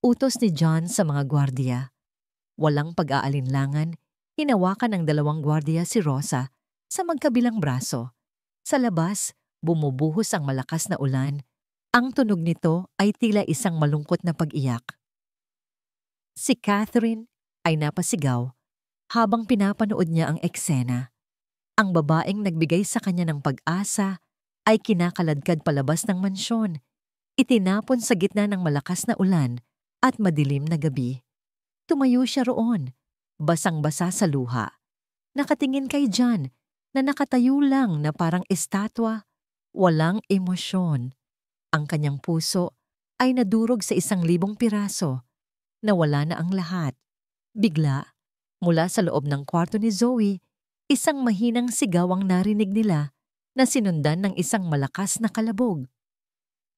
utos ni John sa mga gwardiya. Walang pag-aalinlangan, hinawakan ng 2 gwardiya si Rosa sa magkabilang braso. Sa labas, bumubuhos ang malakas na ulan. Ang tunog nito ay tila isang malungkot na pag-iyak. Si Catherine ay napasigaw habang pinapanood niya ang eksena. Ang babaeng nagbigay sa kanya ng pag-asa ay kinakaladkad palabas ng mansyon. Itinapon sa gitna ng malakas na ulan at madilim na gabi. Tumayo siya roon, basang-basa sa luha. Nakatingin kay John na nakatayo lang na parang estatwa, walang emosyon. Ang kanyang puso ay nadurog sa 1,000 piraso. Nawala na ang lahat. Bigla, mula sa loob ng kwarto ni Zoe, isang mahinang sigaw ang narinig nila na sinundan ng isang malakas na kalabog.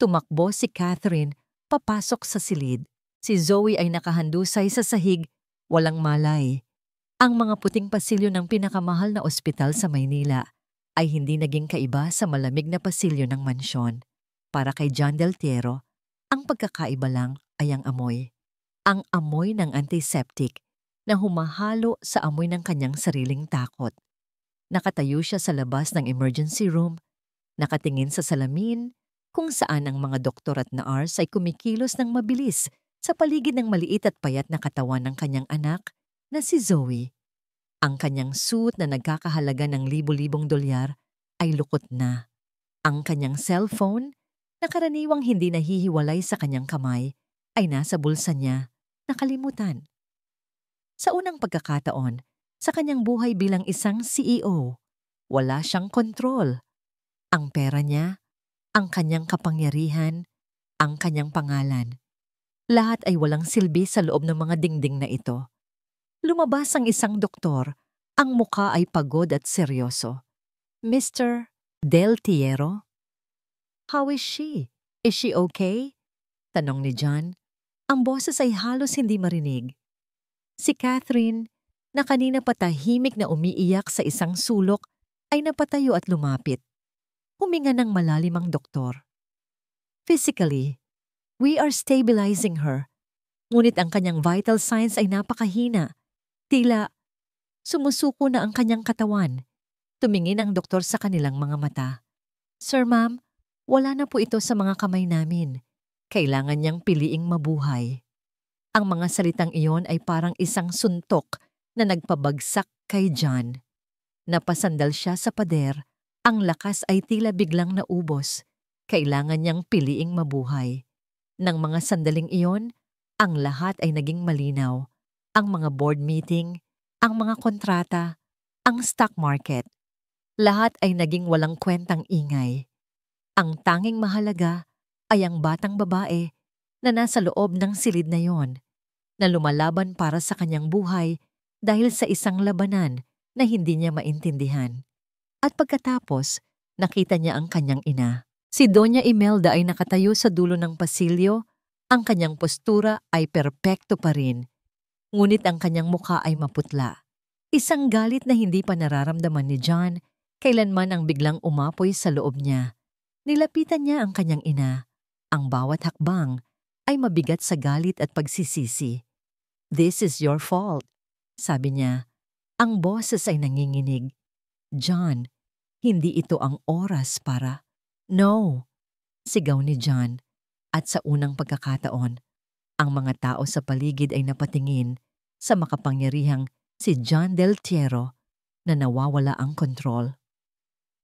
Tumakbo si Catherine papasok sa silid. Si Zoe ay nakahandusay sa sahig, walang malay. Ang mga puting pasilyo ng pinakamahal na ospital sa Maynila ay hindi naging kaiba sa malamig na pasilyo ng mansyon. Para kay John Del Tiero, ang pagkakaiba lang ay ang amoy. Ang amoy ng antiseptic na humahalo sa amoy ng kanyang sariling takot. Nakatayo siya sa labas ng emergency room, nakatingin sa salamin kung saan ang mga doktor at nurse ay kumikilos ng mabilis sa paligid ng maliit at payat na katawan ng kanyang anak na si Zoe. Ang kanyang suit na nagkakahalaga ng libo-libong dolyar ay lukot na. Ang kanyang cellphone na karaniwang hindi nahihiwalay sa kanyang kamay ay nasa bulsa niya, nakalimutan. Sa unang pagkakataon, sa kanyang buhay bilang isang CEO, wala siyang kontrol. Ang pera niya, ang kanyang kapangyarihan, ang kanyang pangalan. Lahat ay walang silbi sa loob ng mga dingding na ito. Lumabas ang isang doktor, ang muka ay pagod at seryoso. Mr. Del Tiero? How is she? Is she okay? Tanong ni John. Ang boses ay halos hindi marinig. Si Catherine, na kanina pa tahimik na umiiyak sa isang sulok, ay napatayo at lumapit. Huminga ng malalim ang doktor. Physically, we are stabilizing her. Ngunit ang kanyang vital signs ay napakahina. Tila, sumusuko na ang kanyang katawan. Tumingin ang doktor sa kanilang mga mata. Sir, ma'am, wala na po ito sa mga kamay namin. Kailangan niyang piliing mabuhay. Ang mga salitang iyon ay parang isang suntok na nagpabagsak kay John. Napasandal siya sa pader, ang lakas ay tila biglang naubos. Kailangan niyang piliing mabuhay. Nang mga sandaling iyon, ang lahat ay naging malinaw. Ang mga board meeting, ang mga kontrata, ang stock market. Lahat ay naging walang kwentang ingay. Ang tanging mahalaga ay ang batang babae na nasa loob ng silid na yon, na lumalaban para sa kanyang buhay dahil sa isang labanan na hindi niya maintindihan. At pagkatapos, nakita niya ang kanyang ina. Si Doña Imelda ay nakatayo sa dulo ng pasilyo, ang kanyang postura ay perpekto pa rin, ngunit ang kanyang mukha ay maputla. Isang galit na hindi pa nararamdaman ni John, kailanman ang biglang umapoy sa loob niya. Nilapitan niya ang kanyang ina. Ang bawat hakbang ay mabigat sa galit at pagsisisi. This is your fault, sabi niya. Ang boses ay nanginginig. John, hindi ito ang oras para... No, sigaw ni John. At sa unang pagkakataon, ang mga tao sa paligid ay napatingin sa makapangyarihang si John Del Tiero na nawawala ang kontrol.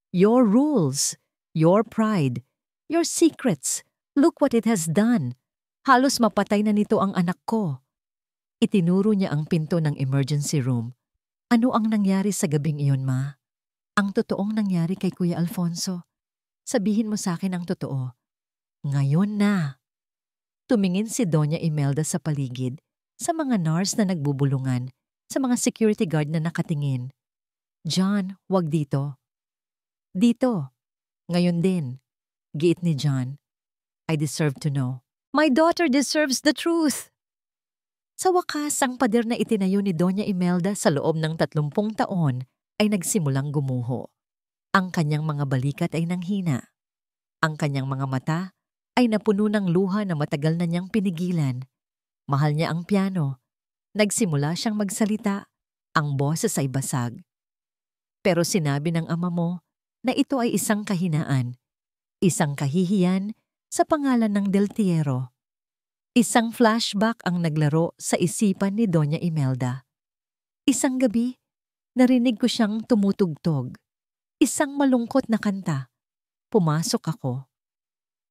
Your rules, your pride, your secrets, look what it has done. Halos mapatay na nito ang anak ko. Itinuro niya ang pinto ng emergency room. Ano ang nangyari sa gabing iyon, ma? Ang totoong nangyari kay Kuya Alfonso. Sabihin mo sa akin ang totoo. Ngayon na. Tumingin si Doña Imelda sa paligid, sa mga nurse na nagbubulungan, sa mga security guard na nakatingin. John, wag dito. Dito. Ngayon din. Giit ni John. I deserve to know. My daughter deserves the truth. Sa wakas, ang pader na itinayo ni Doña Imelda sa loob ng 30 taon ay nagsimulang gumuho. Ang kanyang mga balikat ay nanghina. Ang kanyang mga mata ay napuno ng luha na matagal na niyang pinigilan. Mahal niya ang piano. Nagsimula siyang magsalita. Ang boses ay basag. Pero sinabi ng ama mo na ito ay isang kahinaan, isang kahihiyan sa pangalan ng Del Tiero. Isang flashback ang naglaro sa isipan ni Doña Imelda. Isang gabi, narinig ko siyang tumutugtog. Isang malungkot na kanta. Pumasok ako.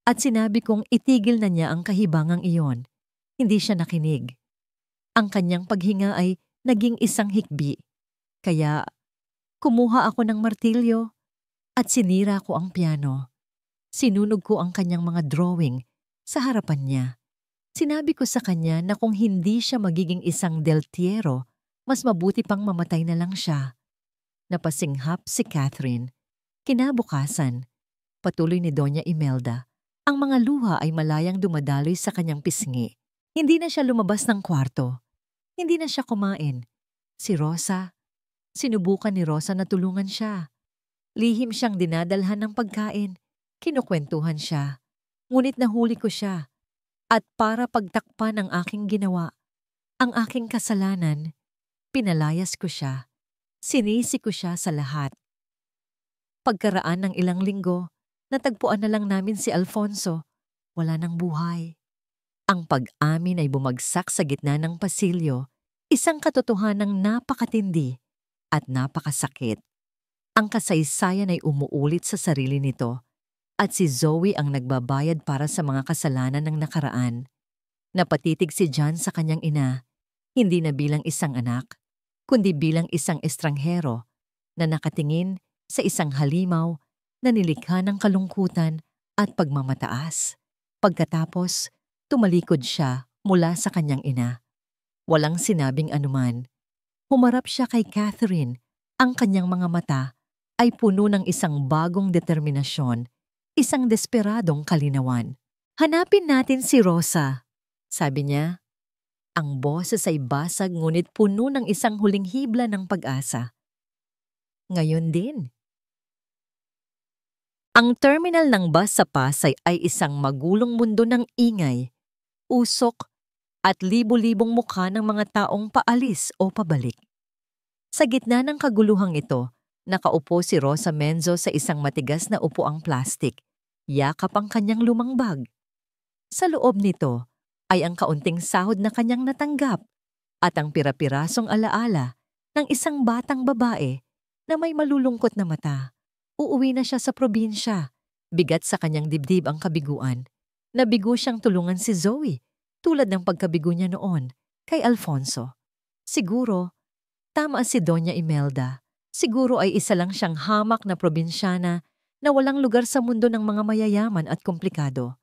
At sinabi kong itigil na niya ang kahibangang iyon. Hindi siya nakinig. Ang kanyang paghinga ay naging isang hikbi. Kaya kumuha ako ng martilyo at sinira ko ang piano. Sinunog ko ang kanyang mga drawing sa harapan niya. Sinabi ko sa kanya na kung hindi siya magiging isang Del Tiero, mas mabuti pang mamatay na lang siya. Napasinghap si Catherine. Kinabukasan, patuloy ni Doña Imelda, ang mga luha ay malayang dumadaloy sa kanyang pisngi. Hindi na siya lumabas ng kwarto. Hindi na siya kumain. Si Rosa, sinubukan ni Rosa na tulungan siya. Lihim siyang dinadalhan ng pagkain. Kinukwentuhan siya. Ngunit nahuli ko siya. At para pagtakpan ang aking ginawa, ang aking kasalanan, pinalayas ko siya. Sinisi ko siya sa lahat. Pagkaraan ng ilang linggo, natagpuan na lang namin si Alfonso. Wala nang buhay. Ang pag-amin ay bumagsak sa gitna ng pasilyo, isang katotohanang napakatindi at napakasakit. Ang kasaysayan ay umuulit sa sarili nito at si Zoe ang nagbabayad para sa mga kasalanan ng nakaraan. Napatitig si John sa kanyang ina, hindi na bilang isang anak, kundi bilang isang estranghero na nakatingin sa isang halimaw na nilikha ng kalungkutan at pagmamataas. Pagkatapos, tumalikod siya mula sa kanyang ina. Walang sinabing anuman. Humarap siya kay Catherine. Ang kanyang mga mata ay puno ng isang bagong determinasyon, isang desperadong kalinawan. "Hanapin natin si Rosa," sabi niya. Ang boses ay basag ngunit puno ng isang huling hibla ng pag-asa. Ngayon din. Ang terminal ng bus sa Pasay ay isang magulong mundo ng ingay, usok, at libo-libong mukha ng mga taong paalis o pabalik. Sa gitna ng kaguluhang ito, nakaupo si Rosa Menzo sa isang matigas na upuang plastik, yakap ang kanyang lumang bag. Sa loob nito ay ang kaunting sahod na kanyang natanggap at ang pira-pirasong alaala ng isang batang babae na may malulungkot na mata. Uuwi na siya sa probinsya. Bigat sa kanyang dibdib ang kabiguan. Nabigo siyang tulungan si Zoe, tulad ng pagkabigo niya noon kay Alfonso. Siguro, tama si Doña Imelda. Siguro ay isa lang siyang hamak na probinsyana na walang lugar sa mundo ng mga mayayaman at komplikado.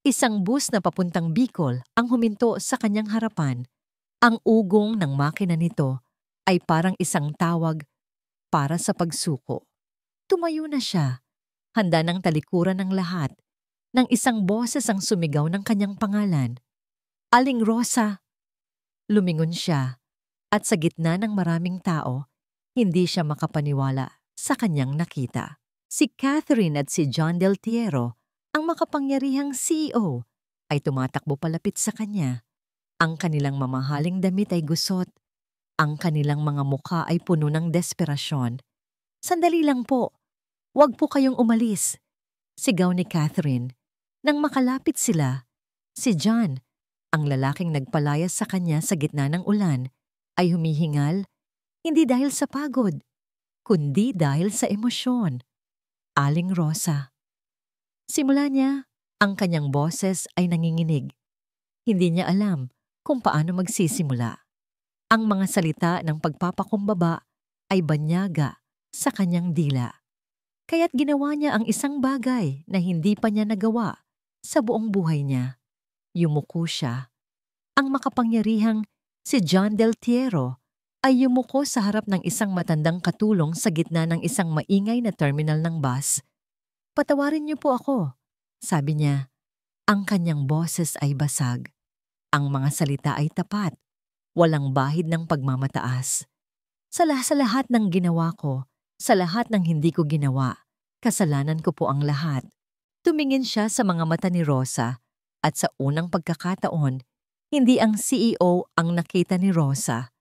Isang bus na papuntang Bicol ang huminto sa kanyang harapan. Ang ugong ng makina nito ay parang isang tawag para sa pagsuko. Tumayo na siya, handa ng talikuran ng lahat, nang isang boses ang sumigaw ng kanyang pangalan. "Aling Rosa!" Lumingon siya, at sa gitna ng maraming tao, hindi siya makapaniwala sa kanyang nakita. Si Catherine at si John Del Tiero, ang makapangyarihang CEO, ay tumatakbo palapit sa kanya. Ang kanilang mamahaling damit ay gusot. Ang kanilang mga mukha ay puno ng desperasyon. "Sandali lang po. Huwag po kayong umalis," sigaw ni Catherine. Nang makalapit sila, si John, ang lalaking nagpalayas sa kanya sa gitna ng ulan, ay humihingal, hindi dahil sa pagod, kundi dahil sa emosyon. "Aling Rosa." Simula niya, ang kanyang boses ay nanginginig. Hindi niya alam kung paano magsisimula. Ang mga salita ng pagpapakumbaba ay banyaga sa kanyang dila. Kaya't ginawa niya ang isang bagay na hindi pa niya nagawa sa buong buhay niya. Yumuko siya. Ang makapangyarihang si John Del Tiero ay yumuko sa harap ng isang matandang katulong sa gitna ng isang maingay na terminal ng bus. "Patawarin niyo po ako," sabi niya. Ang kanyang boses ay basag. Ang mga salita ay tapat. Walang bahid ng pagmamataas. Sa lahat ng ginawa ko, sa lahat ng hindi ko ginawa, kasalanan ko po ang lahat." Tumingin siya sa mga mata ni Rosa at sa unang pagkakataon, hindi ang CEO ang nakita ni Rosa,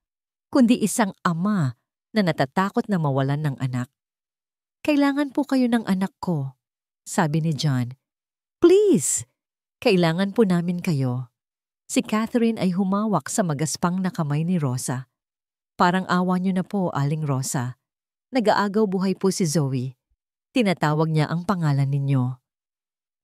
kundi isang ama na natatakot na mawalan ng anak. "Kailangan po kayo ng anak ko," sabi ni John. "Please, kailangan po namin kayo." Si Catherine ay humawak sa magaspang na kamay ni Rosa. "Parang awa niyo na po, Aling Rosa. Nag-aagaw buhay po si Zoe. Tinatawag niya ang pangalan ninyo."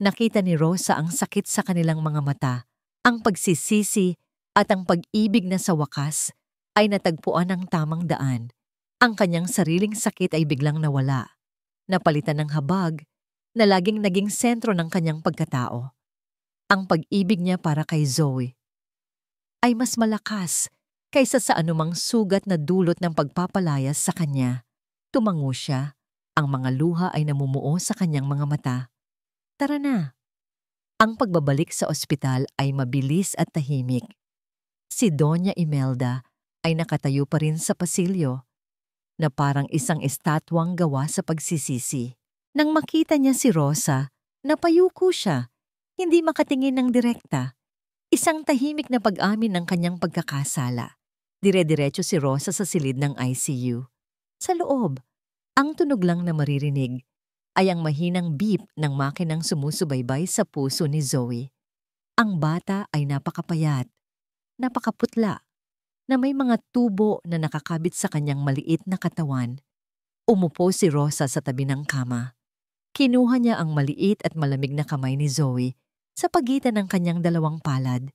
Nakita ni Rosa ang sakit sa kanilang mga mata, ang pagsisisi at ang pag-ibig na sa wakas ay natagpuan ng tamang daan. Ang kanyang sariling sakit ay biglang nawala, napalitan ng habag na laging naging sentro ng kanyang pagkatao. Ang pag-ibig niya para kay Zoe ay mas malakas kaysa sa anumang sugat na dulot ng pagpapalayas sa kanya. Tumango siya. Ang mga luha ay namumuo sa kanyang mga mata. "Tara na." Ang pagbabalik sa ospital ay mabilis at tahimik. Si Doña Imelda ay nakatayo pa rin sa pasilyo, na parang isang estatwang gawa sa pagsisisi. Nang makita niya si Rosa, napayuko siya, hindi makatingin ng direkta. Isang tahimik na pag-amin ng kanyang pagkakasala. Dire-diretso si Rosa sa silid ng ICU. Sa loob, ang tunog lang na maririnig ay ang mahinang beep ng makinang sumusubaybay sa puso ni Zoe. Ang bata ay napakapayat, napakaputla, na may mga tubo na nakakabit sa kanyang maliit na katawan. Umupo si Rosa sa tabi ng kama. Kinuha niya ang maliit at malamig na kamay ni Zoe sa pagitan ng kanyang dalawang palad.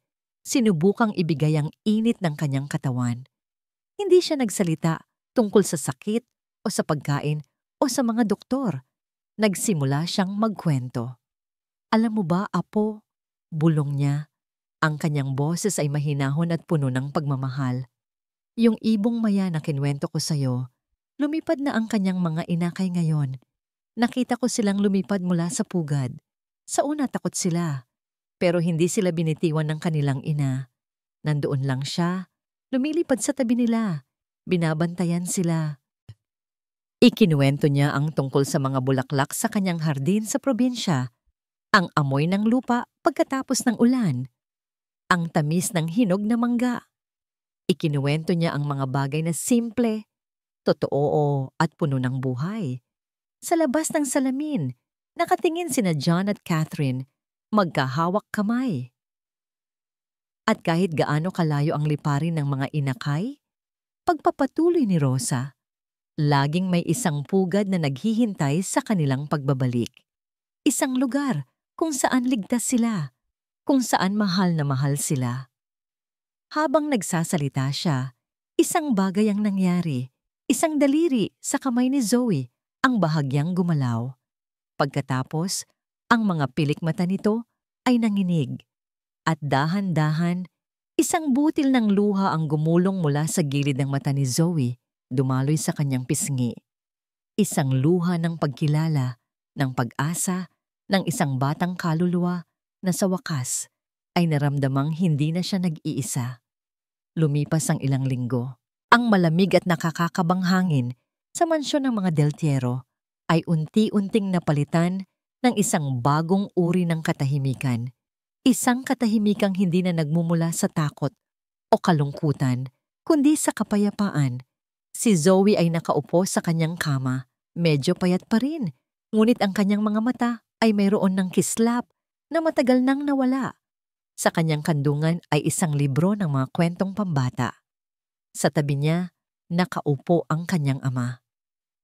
Sinubukang ibigay ang init ng kanyang katawan. Hindi siya nagsalita tungkol sa sakit o sa pagkain o sa mga doktor. Nagsimula siyang magkwento. Alam mo ba, Apo? Bulong niya. Ang kanyang boses ay mahinahon at puno ng pagmamahal. Yung ibong maya na kinwento ko sa'yo, lumipad na ang kanyang mga inakay ngayon. Nakita ko silang lumipad mula sa pugad. Sa una takot sila, pero hindi sila binitiwan ng kanilang ina. Nandoon lang siya, lumilipad sa tabi nila, binabantayan sila. Ikinuwento niya ang tungkol sa mga bulaklak sa kanyang hardin sa probinsya, ang amoy ng lupa pagkatapos ng ulan, ang tamis ng hinog na mangga. Ikinuwento niya ang mga bagay na simple, totoo at puno ng buhay. Sa labas ng salamin, nakatingin sina John at Catherine, magkahawak kamay. At kahit gaano kalayo ang liparin ng mga inakay, pagpapatuloy ni Rosa, laging may isang pugad na naghihintay sa kanilang pagbabalik. Isang lugar kung saan ligtas sila, kung saan mahal na mahal sila. Habang nagsasalita siya, isang bagay ang nangyari. Isang daliri sa kamay ni Zoe ang bahagyang gumalaw. Pagkatapos, ang mga pilik mata nito ay nanginig. At dahan-dahan, isang butil ng luha ang gumulong mula sa gilid ng mata ni Zoe, dumaloy sa kanyang pisngi. Isang luha ng pagkilala, ng pag-asa, ng isang batang kaluluwa na sa wakas ay naramdamang hindi na siya nag-iisa. Lumipas ang ilang linggo. Ang malamig at nakakakabang hangin sa mansyon ng mga Deltiero ay unti-unting napalitan ng isang bagong uri ng katahimikan. Isang katahimikang hindi na nagmumula sa takot o kalungkutan, kundi sa kapayapaan. Si Zoe ay nakaupo sa kanyang kama, medyo payat pa rin, ngunit ang kanyang mga mata ay mayroon ng kislap na matagal nang nawala. Sa kanyang kandungan ay isang libro ng mga kwentong pambata. Sa tabi niya, nakaupo ang kanyang ama.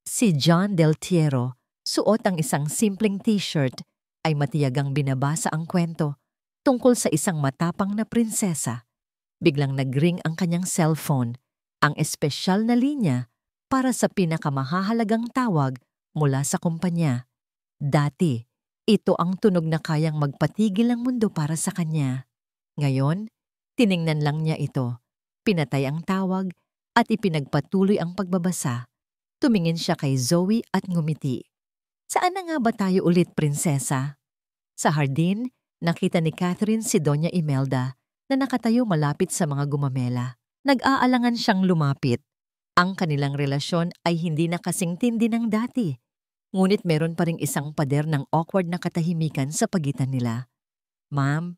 Si John Deltiero, suot ang isang simpleng t-shirt, ay matiyagang binabasa ang kwento tungkol sa isang matapang na prinsesa. Biglang nagring ang kanyang cellphone, ang espesyal na linya para sa pinakamahahalagang tawag mula sa kumpanya. Dati, ito ang tunog na kayang magpatigil ang mundo para sa kanya. Ngayon, tiningnan lang niya ito, pinatay ang tawag at ipinagpatuloy ang pagbabasa. Tumingin siya kay Zoe at ngumiti. Saan na nga ba tayo ulit, prinsesa? Sa hardin, nakita ni Catherine si Doña Imelda na nakatayo malapit sa mga gumamela. Nag-aalangan siyang lumapit. Ang kanilang relasyon ay hindi na kasing tindi ng dati. Ngunit meron pa ring isang pader ng awkward na katahimikan sa pagitan nila. Ma'am,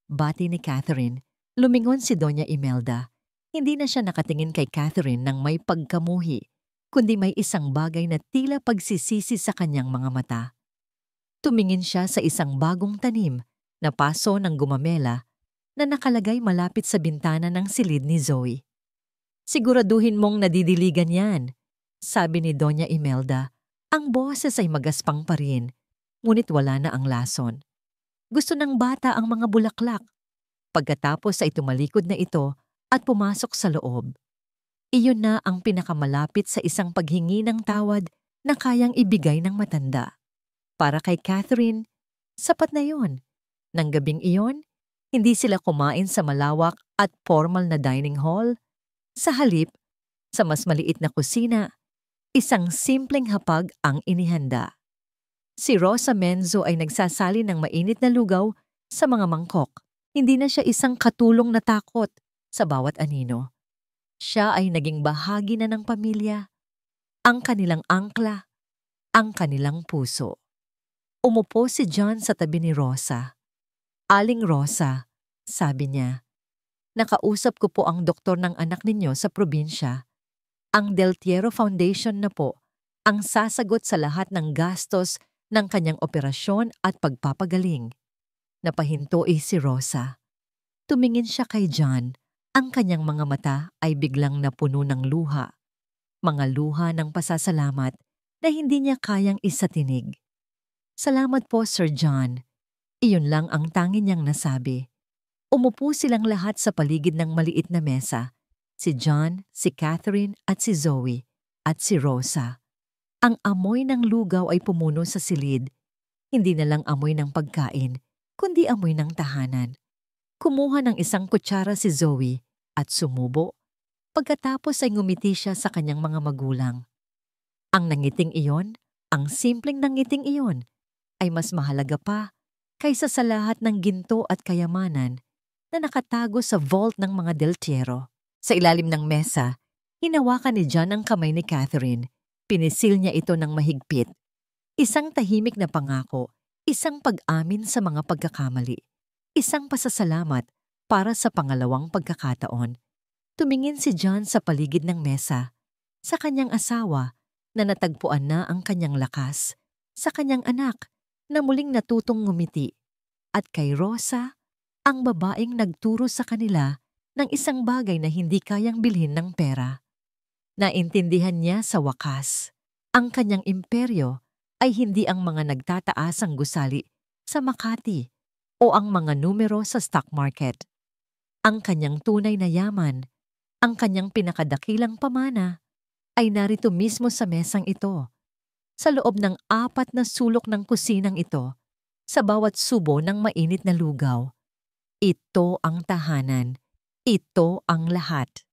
bati ni Catherine, lumingon si Doña Imelda. Hindi na siya nakatingin kay Catherine ng may pagkamuhi, kundi may isang bagay na tila pagsisisi sa kanyang mga mata. Tumingin siya sa isang bagong tanim na paso ng gumamela na nakalagay malapit sa bintana ng silid ni Zoe. Siguraduhin mong nadidiligan yan, sabi ni Doña Imelda. Ang boses ay magaspang pa rin, ngunit wala na ang lason. Gusto ng bata ang mga bulaklak. Pagkatapos ay tumalikod na ito at pumasok sa loob. Iyon na ang pinakamalapit sa isang paghingi ng tawad na kayang ibigay ng matanda. Para kay Catherine, sapat na yon. Nang gabing iyon, hindi sila kumain sa malawak at formal na dining hall. Sa halip, sa mas maliit na kusina, isang simpleng hapag ang inihanda. Si Rosa Menzo ay nagsasali ng mainit na lugaw sa mga mangkok. Hindi na siya isang katulong na takot sa bawat anino. Siya ay naging bahagi na ng pamilya, ang kanilang angkla, ang kanilang puso. Umupo si John sa tabi ni Rosa. Aling Rosa, sabi niya, nakausap ko po ang doktor ng anak ninyo sa probinsya. Ang Deltiero Foundation na po ang sasagot sa lahat ng gastos ng kanyang operasyon at pagpapagaling. Napahinto si Rosa. Tumingin siya kay John. Ang kanyang mga mata ay biglang napuno ng luha. Mga luha ng pasasalamat na hindi niya kayang isatinig. Salamat po, Sir John. Iyon lang ang tangi niyang nasabi. Umupo silang lahat sa paligid ng maliit na mesa. Si John, si Catherine at si Zoe at si Rosa. Ang amoy ng lugaw ay pumuno sa silid. Hindi na lang amoy ng pagkain, kundi amoy ng tahanan. Kumuha ng isang kutsara si Zoe at sumubo. Pagkatapos ay ngumiti siya sa kanyang mga magulang. Ang nangiting iyon, ang simpleng nangiting iyon, ay mas mahalaga pa kaysa sa lahat ng ginto at kayamanan na nakatago sa vault ng mga Del Tiero. Sa ilalim ng mesa, hinawakan ni John ang kamay ni Catherine. Pinisil niya ito ng mahigpit. Isang tahimik na pangako, isang pag-amin sa mga pagkakamali, isang pasasalamat para sa pangalawang pagkakataon. Tumingin si John sa paligid ng mesa, sa kanyang asawa na natagpuan na ang kanyang lakas, sa kanyang anak na muling natutong ngumiti, at kay Rosa, ang babaeng nagturo sa kanila ng isang bagay na hindi kayang bilhin ng pera. Naintindihan niya sa wakas, ang kanyang imperyo ay hindi ang mga nagtataasang gusali sa Makati o ang mga numero sa stock market. Ang kanyang tunay na yaman, ang kanyang pinakadakilang pamana, ay narito mismo sa mesang ito, sa loob ng 4 na sulok ng kusinang ito, sa bawat subo ng mainit na lugaw. Ito ang tahanan. Ito ang lahat.